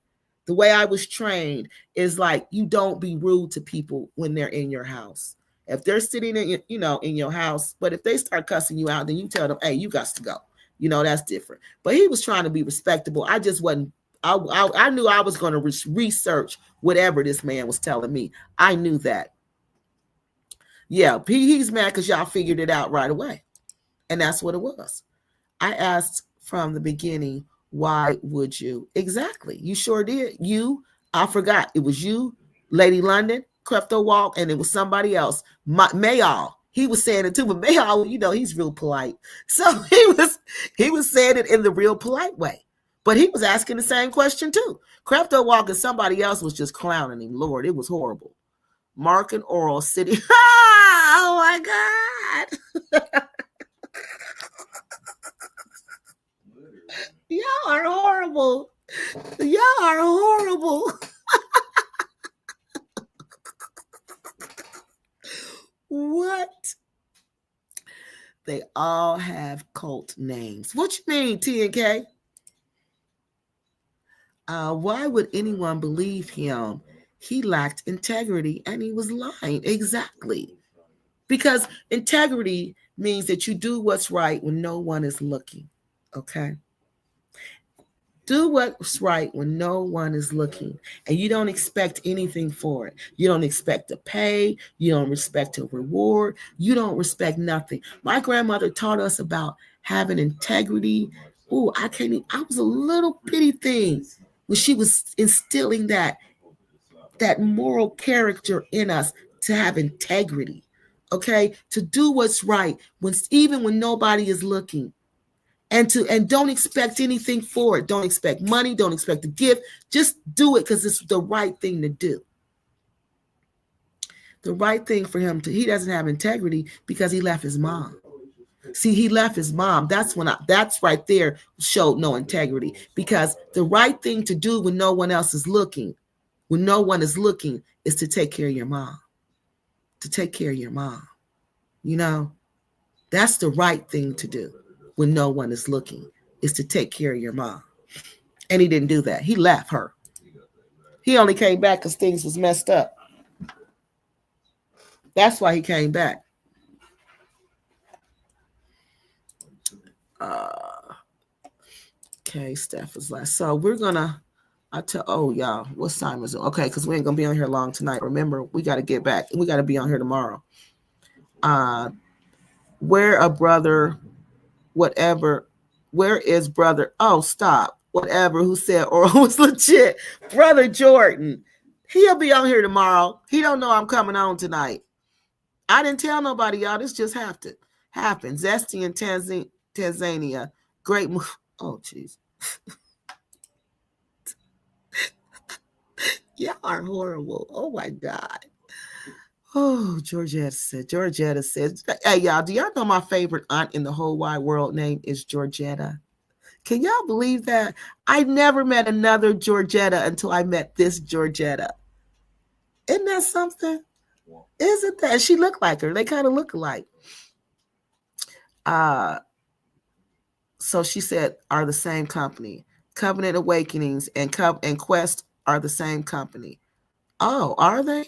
the way I was trained is like, you don't be rude to people when they're in your house. If they're sitting in, in your house, but if they start cussing you out, then you tell them, hey, you got to go. That's different. But he was trying to be respectable. I just wasn't. I knew I was going to research whatever this man was telling me. I knew that. Yeah, he's mad because y'all figured it out right away. And that's what it was. I asked from the beginning, why would you? Exactly. You sure did. I forgot. It was you, Lady London, Crefto Walk, and it was somebody else. Mayall. He was saying it too, but Mayall, you know, he's real polite. So he was saying it in the real polite way. But he was asking the same question too. Crefto Walk and somebody else was just clowning him. Lord, it was horrible. Mark and Oral sitting. Oh my God. Y'all are horrible. Y'all are horrible. What? They all have cult names. What you mean, T and K? Why would anyone believe him? He lacked integrity and he was lying. Exactly. Because integrity means that you do what's right when no one is looking. Okay? Do what's right when no one is looking, and you don't expect anything for it. You don't expect a pay. You don't expect a reward. You don't respect nothing. My grandmother taught us about having integrity. Oh, I was a little bitty thing when she was instilling that moral character in us to have integrity. Okay, to do what's right even when nobody is looking. And don't expect anything for it. Don't expect money. Don't expect a gift. Just do it because it's the right thing to do. The right thing for him to. He doesn't have integrity because he left his mom. See, he left his mom. That's right there showed no integrity, because the right thing to do when no one else is looking, when no one is looking, is to take care of your mom. To take care of your mom. You know, that's the right thing to do. When no one is looking, is to take care of your mom. And he didn't do that. He left her. He only came back because things was messed up. That's why he came back. Okay, Steph is last. So we're gonna y'all, what time is it? Okay, because we ain't gonna be on here long tonight. Remember, we gotta get back. We gotta be on here tomorrow. Where a brother, whatever, where is brother? Oh, stop. Whatever, who said Oral was legit. Brother Jordan. He'll be on here tomorrow. He don't know I'm coming on tonight. I didn't tell nobody, y'all. This just happened. Zesty in Tanzania. Great move. Oh, jeez. Y'all are horrible. Oh, my God. Oh, Georgetta says, hey, y'all, do y'all know my favorite aunt in the whole wide world name is Georgetta? Can y'all believe that? I never met another Georgetta until I met this Georgetta. Isn't that something? Isn't that? She looked like her. They kind of look alike. So she said, are the same company. Covenant Awakenings and Quest are the same company. Oh, are they?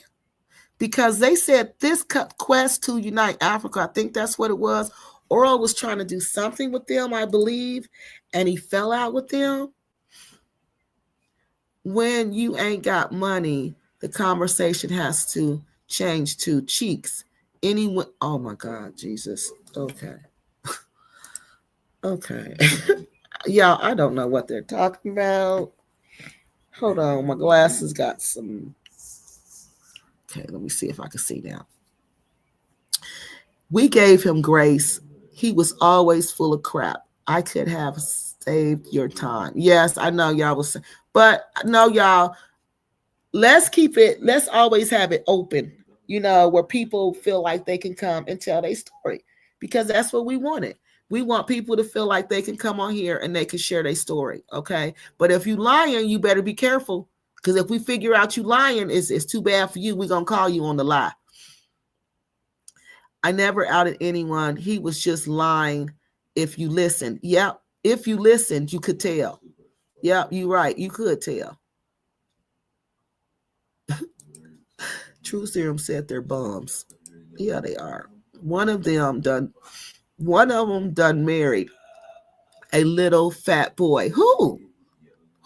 Because they said this Quest to Unite Africa, I think that's what it was. Oral was trying to do something with them, I believe, and he fell out with them. When you ain't got money, the conversation has to change to cheeks. Anyone? Oh my God, Jesus. Okay. Okay. Y'all, I don't know what they're talking about. Hold on, my glasses got some. Okay, let me see if I can see now. We gave him grace. He was always full of crap. I could have saved your time. Yes, I know y'all was, but no, y'all. Let's always have it open, where people feel like they can come and tell their story, because that's what we wanted. We want people to feel like they can come on here and they can share their story, okay? But if you lying, you better be careful, because if we figure out you lying, it's too bad for you. We're going to call you on the lie. I never outed anyone. He was just lying if you listened. Yep, if you listened, you could tell. Yep, you're right. You could tell. True Serum said they're bums. Yeah, they are. One of them done married a little fat boy. Who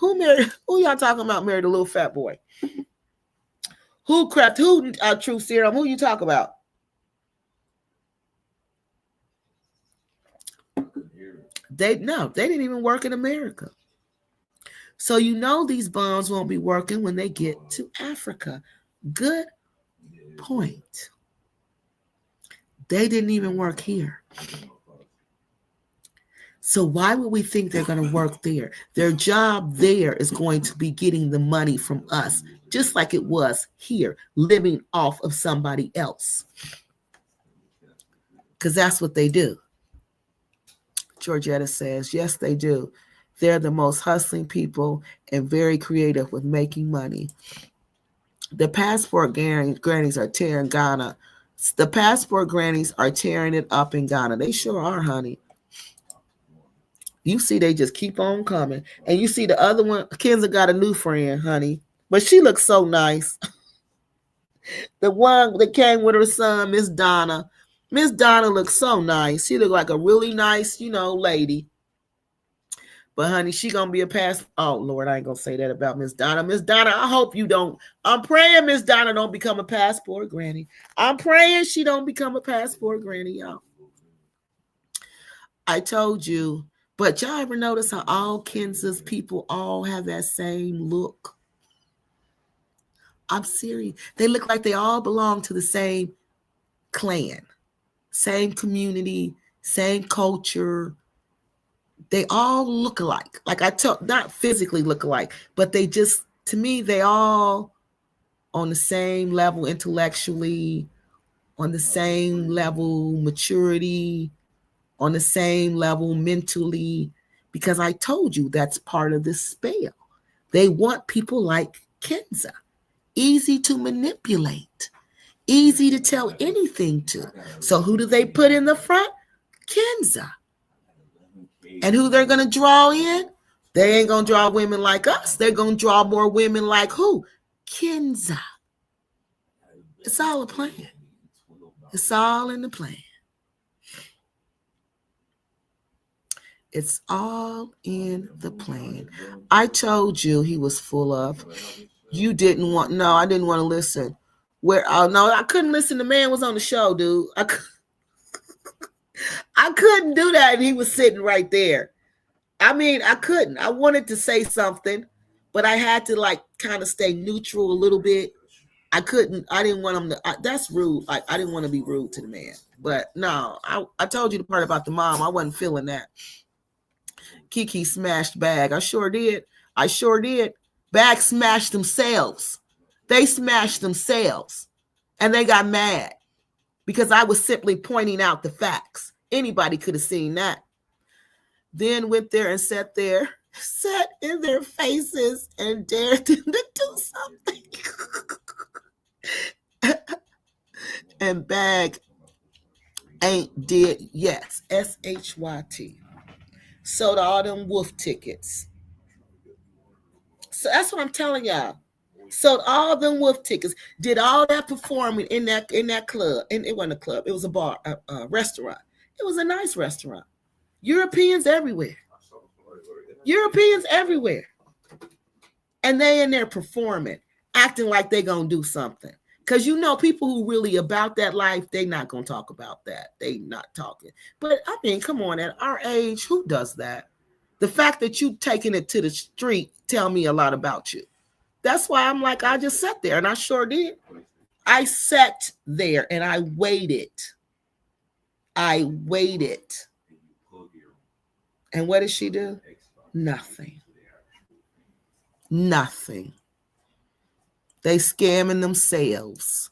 married? Who y'all talking about married a little fat boy? Who crapped? Who True Serum? Who you talk about? They didn't even work in America. So these bombs won't be working when they get to Africa. Good point. They didn't even work here. So why would we think they're going to work there? Their job there is going to be getting the money from us, just like it was here, living off of somebody else. Because that's what they do. Georgetta says, yes, they do. They're the most hustling people and very creative with making money. The passport grannies are tearing Ghana. The passport grannies are tearing it up in Ghana. They sure are, honey. You see, they just keep on coming. And you see the other one, Kenza got a new friend, honey. But she looks so nice. The one that came with her son, Miss Donna. Miss Donna looks so nice. She looked like a really nice, lady. But honey, she gonna be a oh Lord, I ain't gonna say that about Miss Donna. Miss Donna, I hope you don't. I'm praying Miss Donna don't become a passport granny. I'm praying she don't become a passport granny, y'all. I told you. But y'all ever notice how all Kansas people all have that same look? I'm serious. They look like they all belong to the same clan, same community, same culture. They all look alike. Like I told, not physically look alike, but they just, to me, they all on the same level intellectually, on the same level maturity, on the same level mentally, because I told you that's part of this spell. They want people like Kenza, easy to manipulate, easy to tell anything to. So who do they put in the front? Kenza. And who they're going to draw in? They ain't going to draw women like us. They're going to draw more women like who? Kenza. It's all a plan. It's all in the plan. It's all in the plan. I told you he was full of. You didn't want. No, I didn't want to listen. No, I couldn't listen. The man was on the show, dude. I couldn't do that, and he was sitting right there. I mean, I couldn't. I wanted to say something, but I had to kind of stay neutral a little bit. I couldn't. I didn't want him to. That's rude. I didn't want to be rude to the man. But no, I told you the part about the mom. I wasn't feeling that. Kiki smashed Bag. I sure did. Bag smashed themselves. They smashed themselves. And they got mad because I was simply pointing out the facts. Anybody could have seen that. Then went there and sat in their faces and dared them to do something. And Bag ain't did yes. SHYT. Sold all them wolf tickets. So that's what I'm telling y'all. Sold all them wolf tickets. Did all that performing in that club. And it wasn't a club. It was a bar, a restaurant. It was a nice restaurant. Europeans everywhere. And they in there performing, acting like they gonna do something. Because people who really about that life, they not going to talk about that. They not talking. But, I mean, come on, at our age, who does that? The fact that you taking it to the street tell me a lot about you. That's why I'm like, I just sat there, and I sure did. I sat there, and I waited. And what did she do? Nothing. They scamming themselves.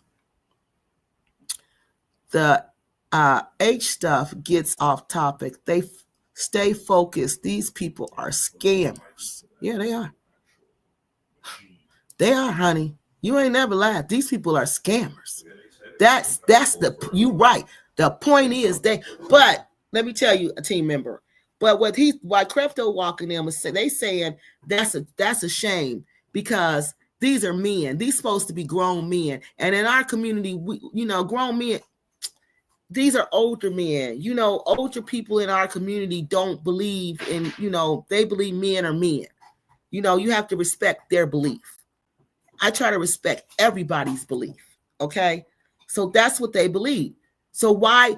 The H stuff gets off topic. They stay focused. These people are scammers. Yeah, they are. They are, honey. You ain't never lied. These people are scammers. You right. The point is but let me tell you, a team member. But why Crefto walking them is they saying that's a shame because these are men. These supposed to be grown men. And in our community, grown men, these are older men. Older people in our community don't believe in, they believe men are men. You have to respect their belief. I try to respect everybody's belief. Okay? So that's what they believe. So why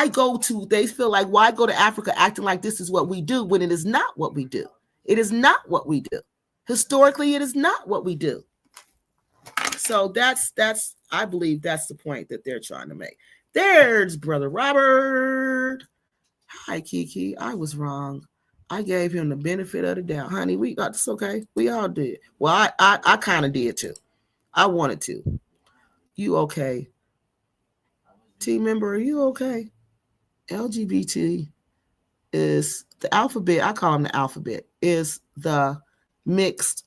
go to Africa acting like this is what we do when it is not what we do? It is not what we do. Historically, it is not what we do. So that's I believe that's the point that they're trying to make. There's Brother Robert. Hi, Kiki. I was wrong. I gave him the benefit of the doubt. Honey, we got this okay. We all did. Well, I kind of did too. I wanted to. You okay? Team member, are you okay? LGBT is the alphabet. I call them the alphabet. Is the mixed.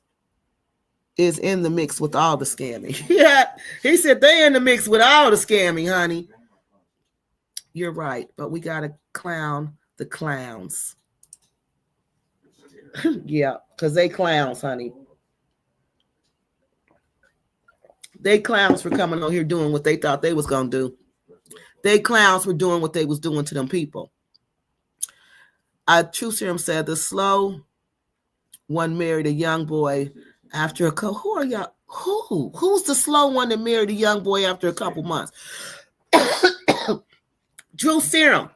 Is in the mix with all the scamming. Yeah, he said they in the mix with all the scamming, honey. You're right, but we gotta clown the clowns. Yeah, because they clowns, honey. They clowns for coming on here doing what they thought they was gonna do. They clowns for doing what they was doing to them people. True Serum said the slow one married a young boy after a couple. Who are y'all? Who's the slow one that married a young boy after a couple months? Drew Serum.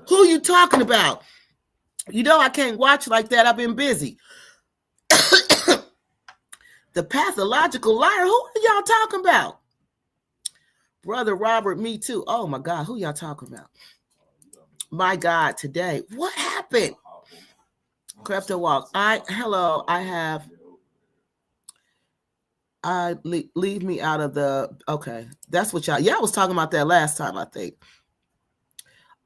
Who you talking about? You know I can't watch like that. I've been busy. The pathological liar. Who are y'all talking about? Brother Robert, me too. Oh my God, who y'all talking about? My God, today. What happened? Crypto walk. Leave me out of the, okay. That's what y'all was talking about that last time, I think.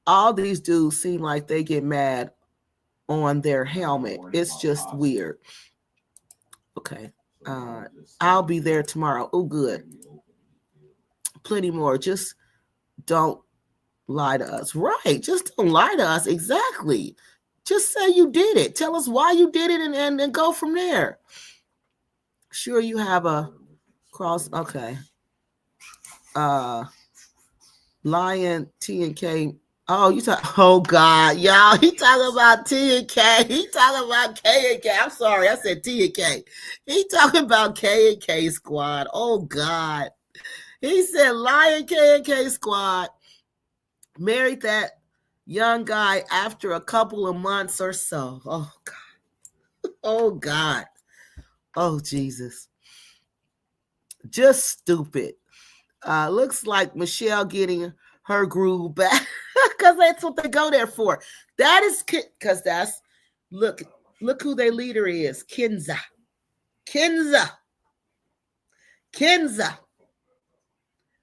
All these dudes seem like they get mad on their helmet. It's just weird. Okay. I'll be there tomorrow. Oh, good. Plenty more. Just don't lie to us. Right. Just don't lie to us. Exactly. Just say you did it. Tell us why you did it and go from there. Sure, you have a cross. Okay. Lion, T and K. Oh, you talk. Oh God, y'all. He talking about T and K. He talking about K and K. I'm sorry, I said T and K. He talking about K and K squad. Oh God. He said Lion K and K squad married that young guy after a couple of months or so. Oh God. Oh God. Oh Jesus. Just stupid. Looks like Michelle getting her groove back because that's what they go there for. That is because that's look who their leader is. Kenza.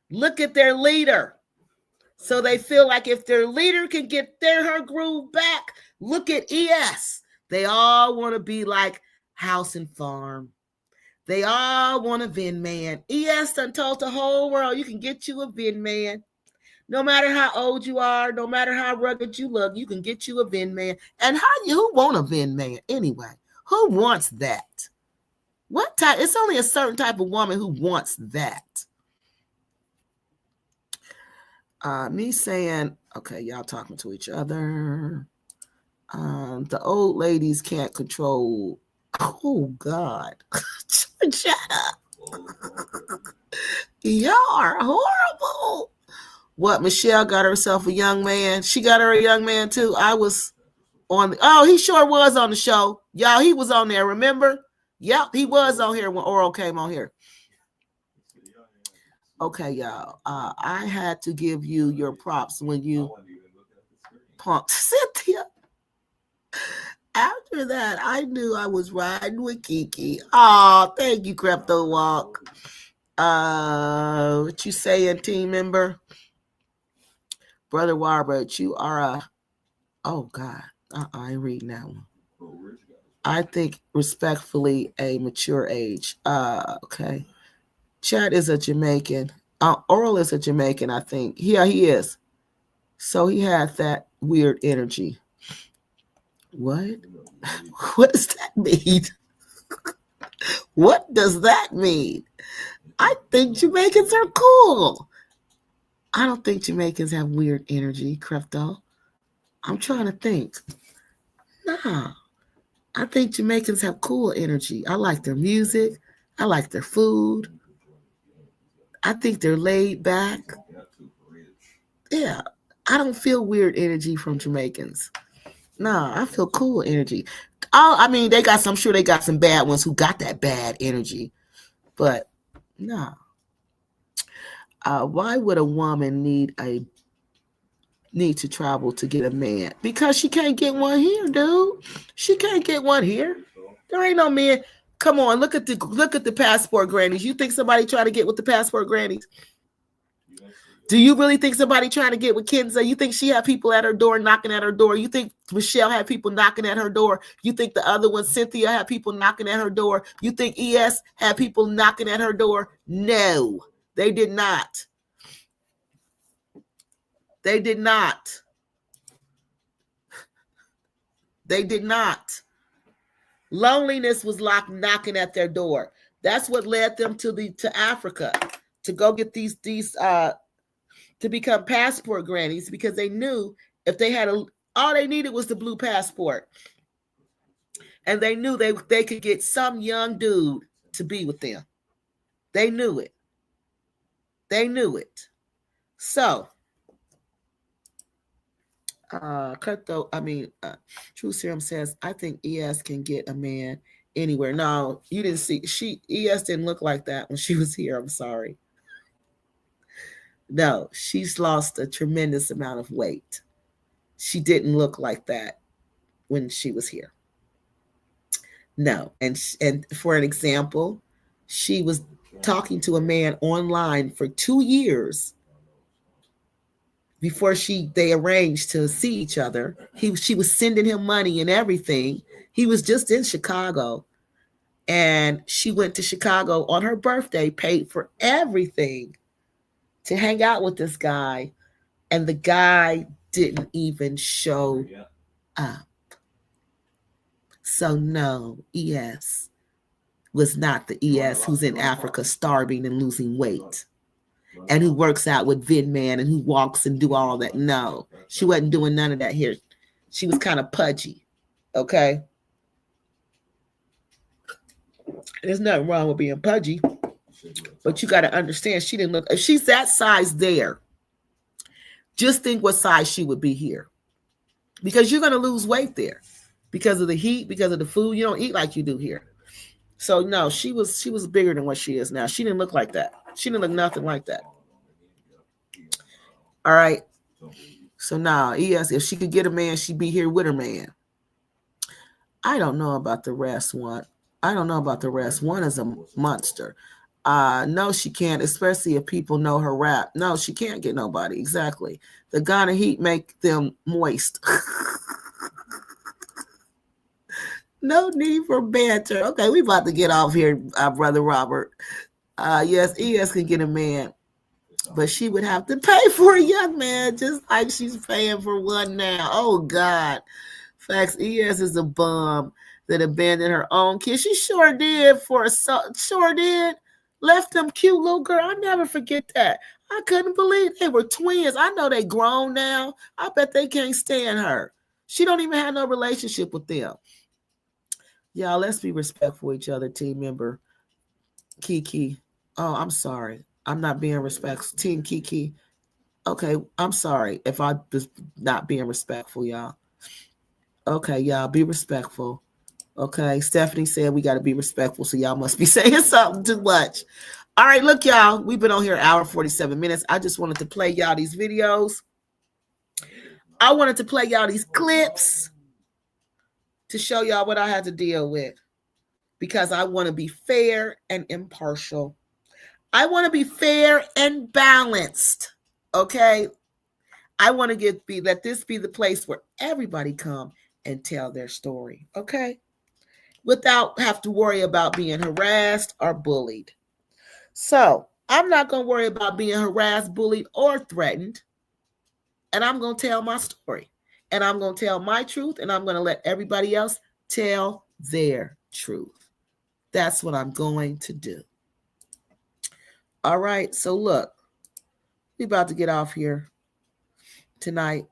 Look at their leader. So they feel like if their leader can get her groove back, look at ES. They all want to be like House and Farm. They all want a VIN man. ES done told the whole world you can get you a VIN man. No matter how old you are, no matter how rugged you look, you can get you a VIN man. And who want a VIN man anyway? Who wants that? What type? It's only a certain type of woman who wants that. Me saying, okay, y'all talking to each other. The old ladies can't control. Oh God. Shut up. Y'all are horrible. What, Michelle got herself a young man? She got her a young man too. I was on he sure was on the show. Y'all, he was on there, remember? Yep, he was on here when Oral came on here. Okay, y'all. I had to give you your props when you punked Cynthia. After that, I knew I was riding with Kiki. Oh, thank you, Crypto Walk. What you saying, team member? Brother Robert, you are oh God. I ain't reading that one. I think respectfully a mature age. Okay. Chad is a Jamaican. Oral is a Jamaican, I think. Yeah, he is. So he had that weird energy. What? What does that mean? What does that mean? I think Jamaicans are cool. I don't think Jamaicans have weird energy, Crypto. I'm trying to think. Nah. I think Jamaicans have cool energy. I like their music. I like their food. I think they're laid back. Yeah. I don't feel weird energy from Jamaicans. Nah, I feel cool energy. I mean, I'm sure they got some bad ones who got that bad energy. But nah. Why would a woman need to travel to get a man? Because she can't get one here, dude. She can't get one here. There ain't no man. Come on, look at the passport grannies. You think somebody trying to get with the passport grannies? Do you really think somebody trying to get with Kenza? You think she had people at her door knocking at her door? You think Michelle had people knocking at her door? You think the other one, Cynthia, had people knocking at her door? You think ES had people knocking at her door? No, they did not. They did not. They did not. Loneliness was knocking at their door. That's what led them to Africa to go get these to become passport grannies, because they knew if they had all they needed was the blue passport, and they knew they could get some young dude to be with them. They knew it. They knew it. So, True Serum says, I think ES can get a man anywhere. No, you didn't see. ES didn't look like that when she was here. I'm sorry. No, she's lost a tremendous amount of weight. She didn't look like that when she was here. No, and for an example, she was talking to a man online for 2 years before they arranged to see each other. She was sending him money and everything. He was just in Chicago, and she went to Chicago on her birthday, paid for everything to hang out with this guy, and the guy didn't even show up. So no, ES was not the ES who's in Africa starving and losing weight, and who works out with Vidman and who walks and do all that. No, she wasn't doing none of that here. She was kind of pudgy, okay? There's nothing wrong with being pudgy, but you got to understand, she didn't look, if she's that size there, just think what size she would be here, because you're going to lose weight there because of the heat, because of the food. You don't eat like you do here. So no, she was bigger than what she is now. She didn't look like that. She didn't look nothing like that. All right. So now, ES, if she could get a man, she'd be here with her man. I don't know about the rest one. I don't know about the rest. One is a monster. No, she can't, especially if people know her rap. No, she can't get nobody. Exactly. The Ghana heat make them moist. No need for banter. Okay, we about to get off here, Brother Robert. Yes, ES can get a man, but she would have to pay for a young man, just like she's paying for one now. Oh, God. Facts, ES is a bum that abandoned her own kids. She sure did sure did. Left them cute little girl. I never forget that. I couldn't believe they were twins. I know they grown now. I bet they can't stand her. She don't even have no relationship with them. Y'all, let's be respectful of each other, team member Kiki. Oh, I'm sorry. I'm not being respectful. Team Kiki. Okay, I'm sorry if I was not being respectful, y'all. Okay, y'all, be respectful. Okay, Stephanie said we got to be respectful, so y'all must be saying something too much. All right, look, y'all, we've been on here an hour, 47 minutes. I just wanted to play y'all these videos. I wanted to play y'all these clips to show y'all what I had to deal with, because I want to be fair and impartial. I want to be fair and balanced, okay? I want to let this be the place where everybody come and tell their story, okay? Without have to worry about being harassed or bullied. So I'm not going to worry about being harassed, bullied, or threatened. And I'm going to tell my story. And I'm going to tell my truth. And I'm going to let everybody else tell their truth. That's what I'm going to do. All right. So look, we're about to get off here tonight.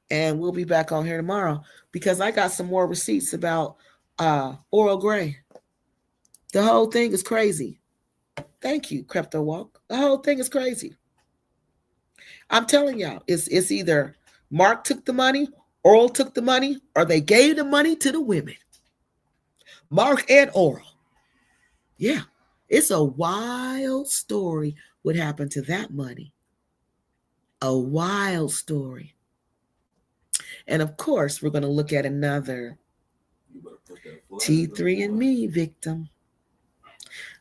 And we'll be back on here tomorrow, because I got some more receipts about Oral Grey. The whole thing is crazy. Thank you, Crypto Walk. The whole thing is crazy. I'm telling y'all, it's either Mark took the money, Oral took the money, or they gave the money to the women. Mark and Oral. Yeah, it's a wild story what happened to that money. A wild story. And of course, we're going to look at another T3andMe victim.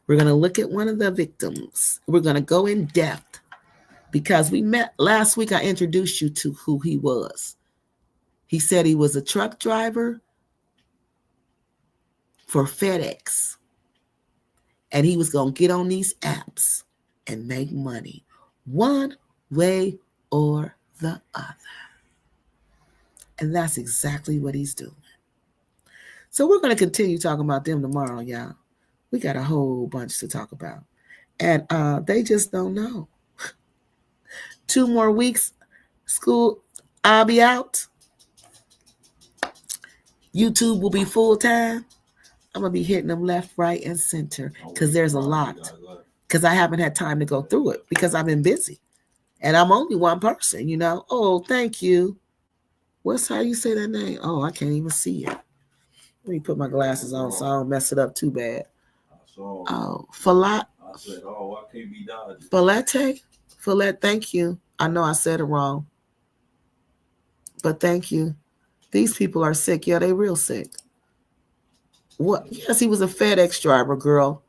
We're going to look at one of the victims. We're going to go in depth because we met last week. I introduced you to who he was. He said he was a truck driver for FedEx. And he was going to get on these apps and make money one way or the other. And that's exactly what he's doing. So we're going to continue talking about them tomorrow, y'all. We got a whole bunch to talk about. And they just don't know. 2 more weeks, school, I'll be out. YouTube will be full time. I'm going to be hitting them left, right, and center because there's a lot. Because I haven't had time to go through it because I've been busy. And I'm only one person, you know. Oh, thank you. What's how you say that name? Oh, I can't even see it. Let me put my glasses on so I don't mess it up too bad. Oh, Falate. Falate, thank you. I know I said it wrong. But thank you. These people are sick. Yeah, they real sick. What? Yes, he was a FedEx driver, girl.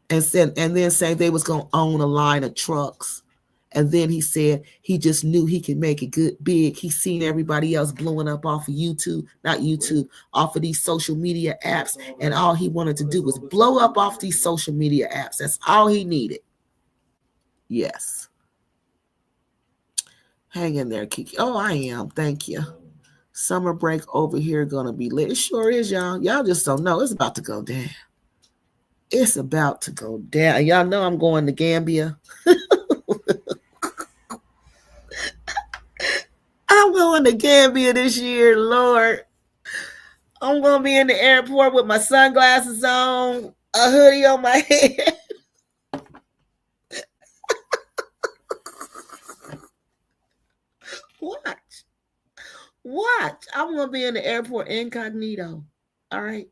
And then saying they was going to own a line of trucks. And then he said he just knew he could make it good, big. He seen everybody else blowing up off of off of these social media apps. And all he wanted to do was blow up off these social media apps. That's all he needed. Yes. Hang in there, Kiki. Oh, I am. Thank you. Summer break over here going to be lit. It sure is, y'all. Y'all just don't know. It's about to go down. It's about to go down. Y'all know I'm going to Gambia. I'm going to Gambia this year, Lord. I'm going to be in the airport with my sunglasses on, a hoodie on my head. Watch. I'm going to be in the airport incognito. All right.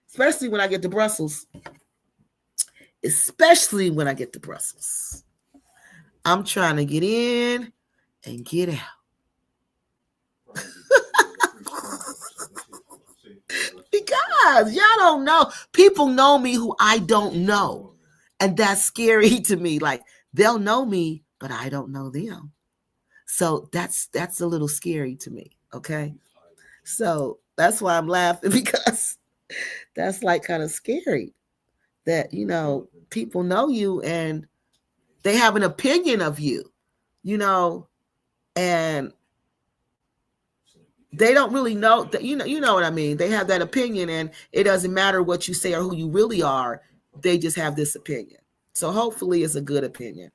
Especially when I get to Brussels. I'm trying to get in and get out. Because y'all don't know. People know me who I don't know. And that's scary to me. Like, they'll know me, but I don't know them. So that's a little scary to me. Okay. So that's why I'm laughing, because that's like kind of scary that, you know, people know you and they have an opinion of you, you know, and they don't really know that, you know what I mean? They have that opinion and it doesn't matter what you say or who you really are. They just have this opinion. So hopefully it's a good opinion.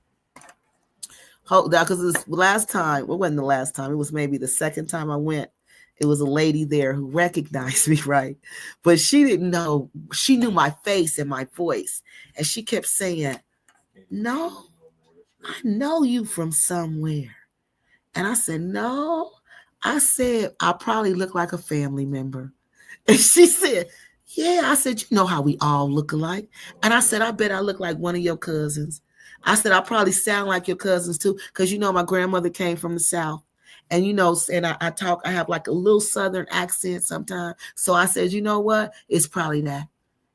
Because this last time, well, it wasn't the last time, it was maybe the second time I went. It was a lady there who recognized me, right? But she didn't know. She knew my face and my voice. And she kept saying, no, I know you from somewhere. And I said, no. I said, I probably look like a family member. And she said, yeah. I said, you know how we all look alike. And I said, I bet I look like one of your cousins. I said, I probably sound like your cousins too, because, you know, my grandmother came from the South. And, you know, and I have like a little Southern accent sometimes. So I said, you know what? It's probably that.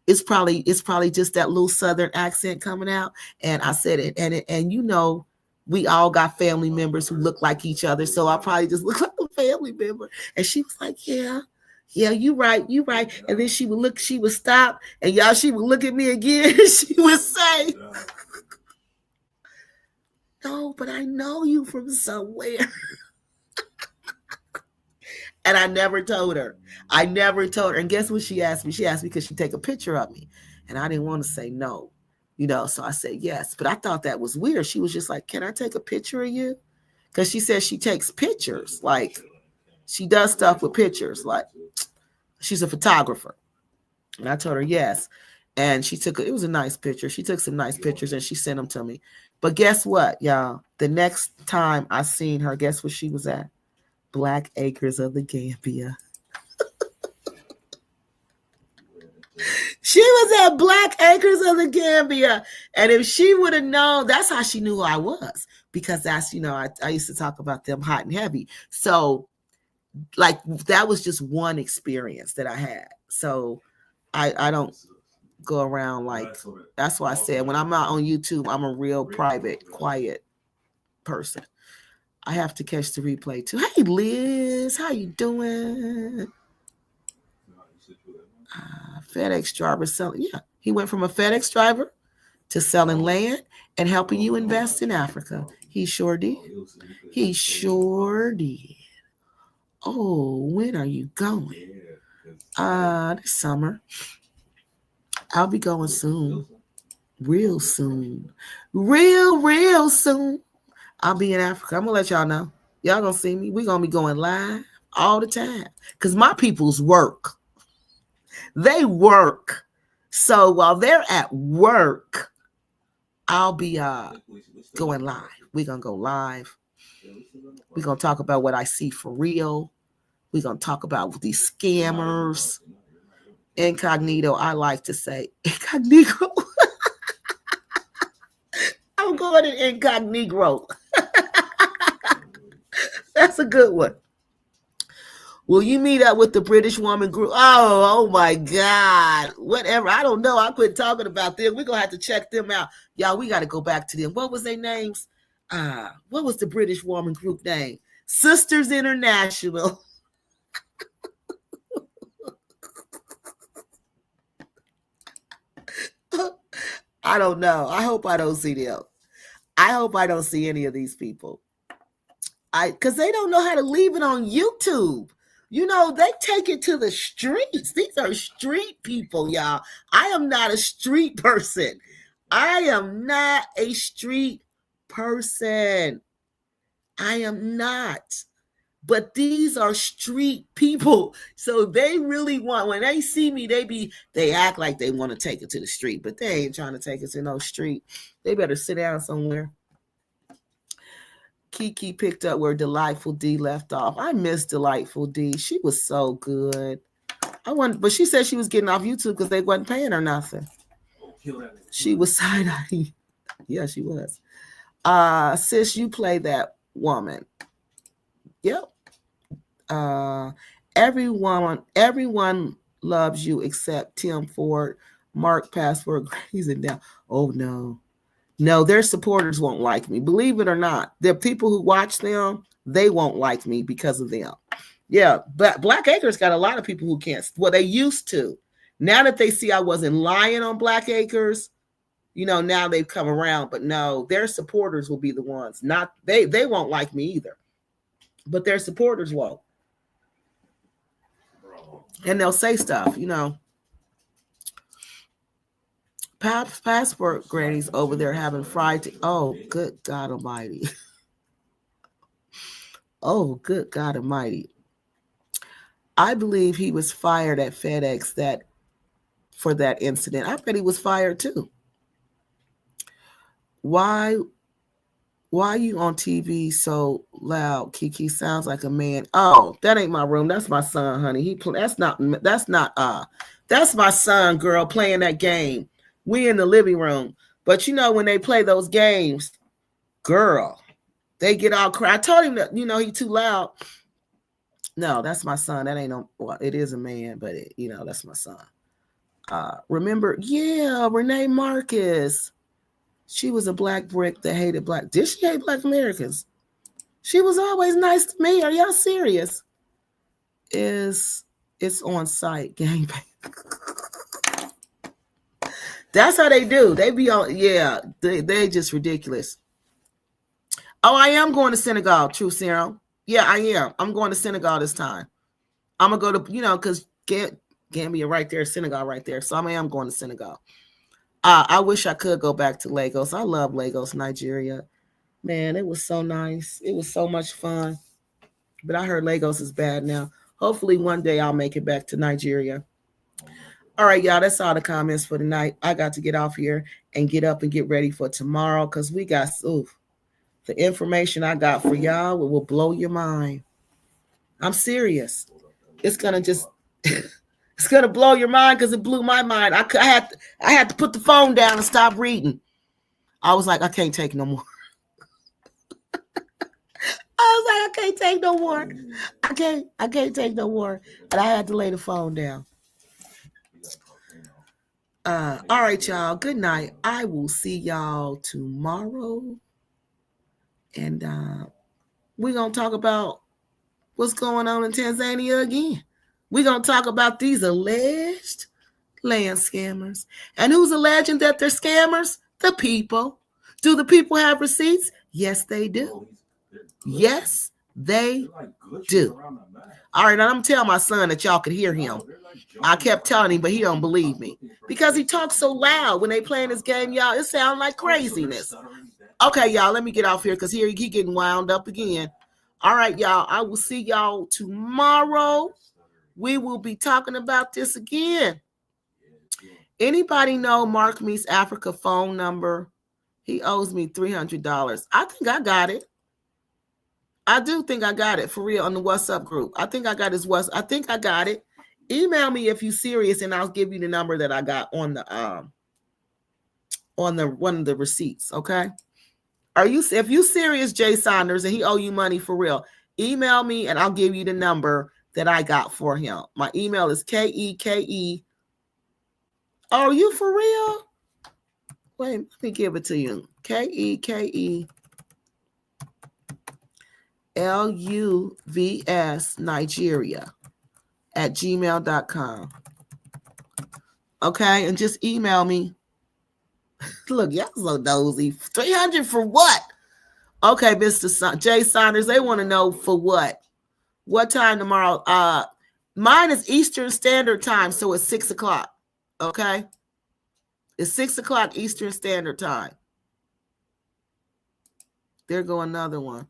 It's probably just that little Southern accent coming out. And I said it. And you know, we all got family members who look like each other. So I probably just look like a family member. And she was like, yeah, you right. And then she would stop. And y'all, she would look at me again. And she would say, no, but I know you from somewhere. And I never told her. And guess what she asked me? She asked me, could she take a picture of me? And I didn't want to say no, you know, so I said yes. But I thought that was weird. She was just like, can I take a picture of you? Because she says she takes pictures. Like, she does stuff with pictures. Like, she's a photographer. And I told her yes. And she it was a nice picture. She took some nice pictures and she sent them to me. But guess what, y'all? The next time I seen her, guess where she was at? Black Acres of the Gambia. She was at Black Acres of the Gambia. And if she would have known, that's how she knew who I was. Because that's, I used to talk about them hot and heavy. So, like, that was just one experience that I had. So, I don't go around like, that's why I said when I'm out on YouTube, I'm a real private, quiet person. I have to catch the replay too. Hey, Liz, how you doing? FedEx driver selling. Yeah, he went from a FedEx driver to selling land and helping you invest in Africa. He sure did. He sure did. Oh, when are you going? This summer. I'll be going soon. Real soon. Real soon. I'll be in Africa. I'm going to let y'all know. Y'all going to see me. We're going to be going live all the time. Because my peoples work. They work. So while they're at work, I'll be going live. We're going to go live. We're going to talk about what I see for real. We're going to talk about these scammers. Incognito, I like to say. Incognito. I'm going to incognito. That's a good one. Will you meet up with the British woman group? Oh my God. Whatever. I don't know. I quit talking about them. We're going to have to check them out. Y'all, we got to go back to them. What was their names? What was the British woman group name? Sisters International. I don't know. I hope I don't see them. I hope I don't see any of these people. Because they don't know how to leave it on YouTube. They take it to the streets. These are street people, y'all. I am not a street person. I am not a street person. I am not. But these are street people. So they really want, when they see me, they act like they want to take it to the street, but they ain't trying to take it to no street. They better sit down somewhere. Kiki picked up where Delightful D left off. I miss Delightful D. She was so good. But she said she was getting off YouTube because they wasn't paying her nothing. She was side-eyeing. Yeah, she was. Sis, you play that woman. Yep. Everyone loves you except Tim Ford, Mark Password, he's in down. Oh no, their supporters won't like me. Believe it or not, the people who watch them, they won't like me because of them. Yeah, but Black Acres got a lot of people who can't. Well, they used to. Now that they see I wasn't lying on Black Acres, now they've come around. But no, their supporters will be the ones. Not they won't like me either, but their supporters won't. And they'll say stuff, Passport grannies over there having fried. Oh, good God Almighty. Oh, good God Almighty. I believe he was fired at FedEx for that incident. I bet he was fired too. Why you on TV so loud? Kiki sounds like a man. Oh, that ain't my room. That's my son, honey. That's my son, girl, playing that game. We in the living room. But when they play those games, girl, they get all cry. I told him that, he too loud. No, that's my son. That ain't it is a man, but that's my son. Remember, Renee Marcus. She was a black brick that hated black. Did she hate Black Americans? She was always nice to me. Are y'all serious? It's on site, gang. That's how they do. They be on, they just ridiculous. Oh, I am going to Senegal, True Serum. Yeah, I am. I'm going to Senegal this time. I'm going to go to, because Gambia right there, Senegal right there. So I am going to Senegal. I wish I could go back to Lagos. I love Lagos, Nigeria. Man, it was so nice. It was so much fun. But I heard Lagos is bad now. Hopefully one day I'll make it back to Nigeria. All right, y'all, that's all the comments for tonight. I got to get off here and get up and get ready for tomorrow because we got the information I got for y'all will blow your mind. I'm serious. It's going to just It's gonna blow your mind because it blew my mind. I had to put the phone down and stop reading. I was like, I can't take no more. I was like, I can't take no more. I can't take no more. And I had to lay the phone down. All right, y'all. Good night. I will see y'all tomorrow. And we're going to talk about what's going on in Tanzania again. We're going to talk about these alleged land scammers. And who's alleging that they're scammers? The people. Do the people have receipts? Yes, they do. Yes, they do. All right, now I'm telling my son that y'all could hear him. I kept telling him, but he don't believe me. Because he talks so loud when they playing this game, y'all. It sounds like craziness. Okay, y'all, let me get off here because here he getting wound up again. All right, y'all, I will see y'all tomorrow. We will be talking about this again. Anybody know Mark Meets Africa phone number? He owes me $300. I think I got it. I do think I got it for real on the WhatsApp group. I think I got his WhatsApp. I think I got it. Email me if you're serious, and I'll give you the number that I got on the one of the receipts. Okay. If you serious, Jay Saunders, and he owe you money for real, email me and I'll give you the number that I got for him. My email is KEKE. Oh, you for real? Wait, let me give it to you. KEKE LUVS Nigeria at gmail.com. Okay, and just email me. Look, y'all so nosy. 300 for what? Okay, Mr. Jay Saunders, they want to know for what? What time tomorrow? Mine is Eastern Standard Time, so it's 6 o'clock. Okay, it's 6 o'clock Eastern Standard Time. There go another one.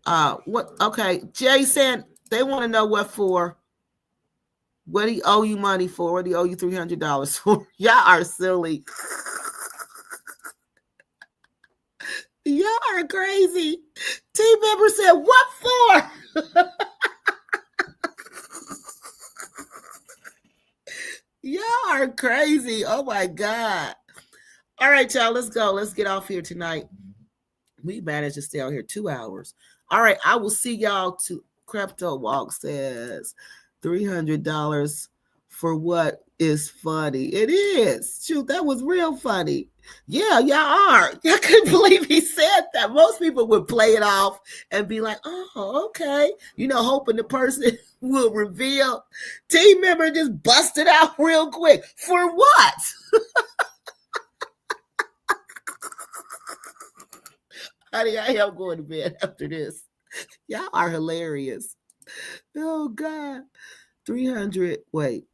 What? Okay, Jay said they want to know what for. What he owe you money for? What he owe you $300 for? Y'all are silly. Y'all are crazy. Team member said, "What for?" Y'all are crazy. Oh my God. All right, y'all. Let's go. Let's get off here tonight. We managed to stay out here 2 hours. All right, I will see y'all to Crypto Walk says $300 for what is funny. It is. Shoot, that was real funny. Yeah, y'all are. I couldn't believe he said that. Most people would play it off and be like, oh, okay. You know, hoping the person will reveal. Team member just busted out real quick. For what? Honey, I am going to bed after this. Y'all are hilarious. Oh, God. 300. Wait.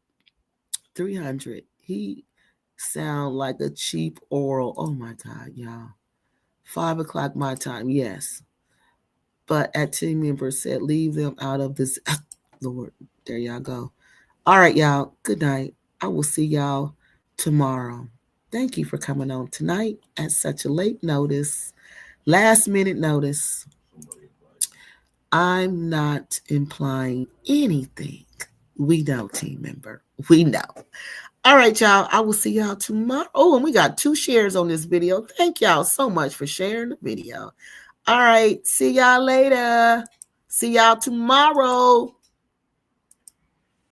300. He sound like a cheap oral. Oh, my God, y'all. 5 o'clock my time. Yes. But at team member said, leave them out of this. Lord, there y'all go. All right, y'all. Good night. I will see y'all tomorrow. Thank you for coming on tonight at such a late notice. Last minute notice. I'm not implying anything. We know, team member. We know. All right, y'all. I will see y'all tomorrow. Oh, and we got 2 shares on this video. Thank y'all so much for sharing the video. All right. See y'all later. See y'all tomorrow.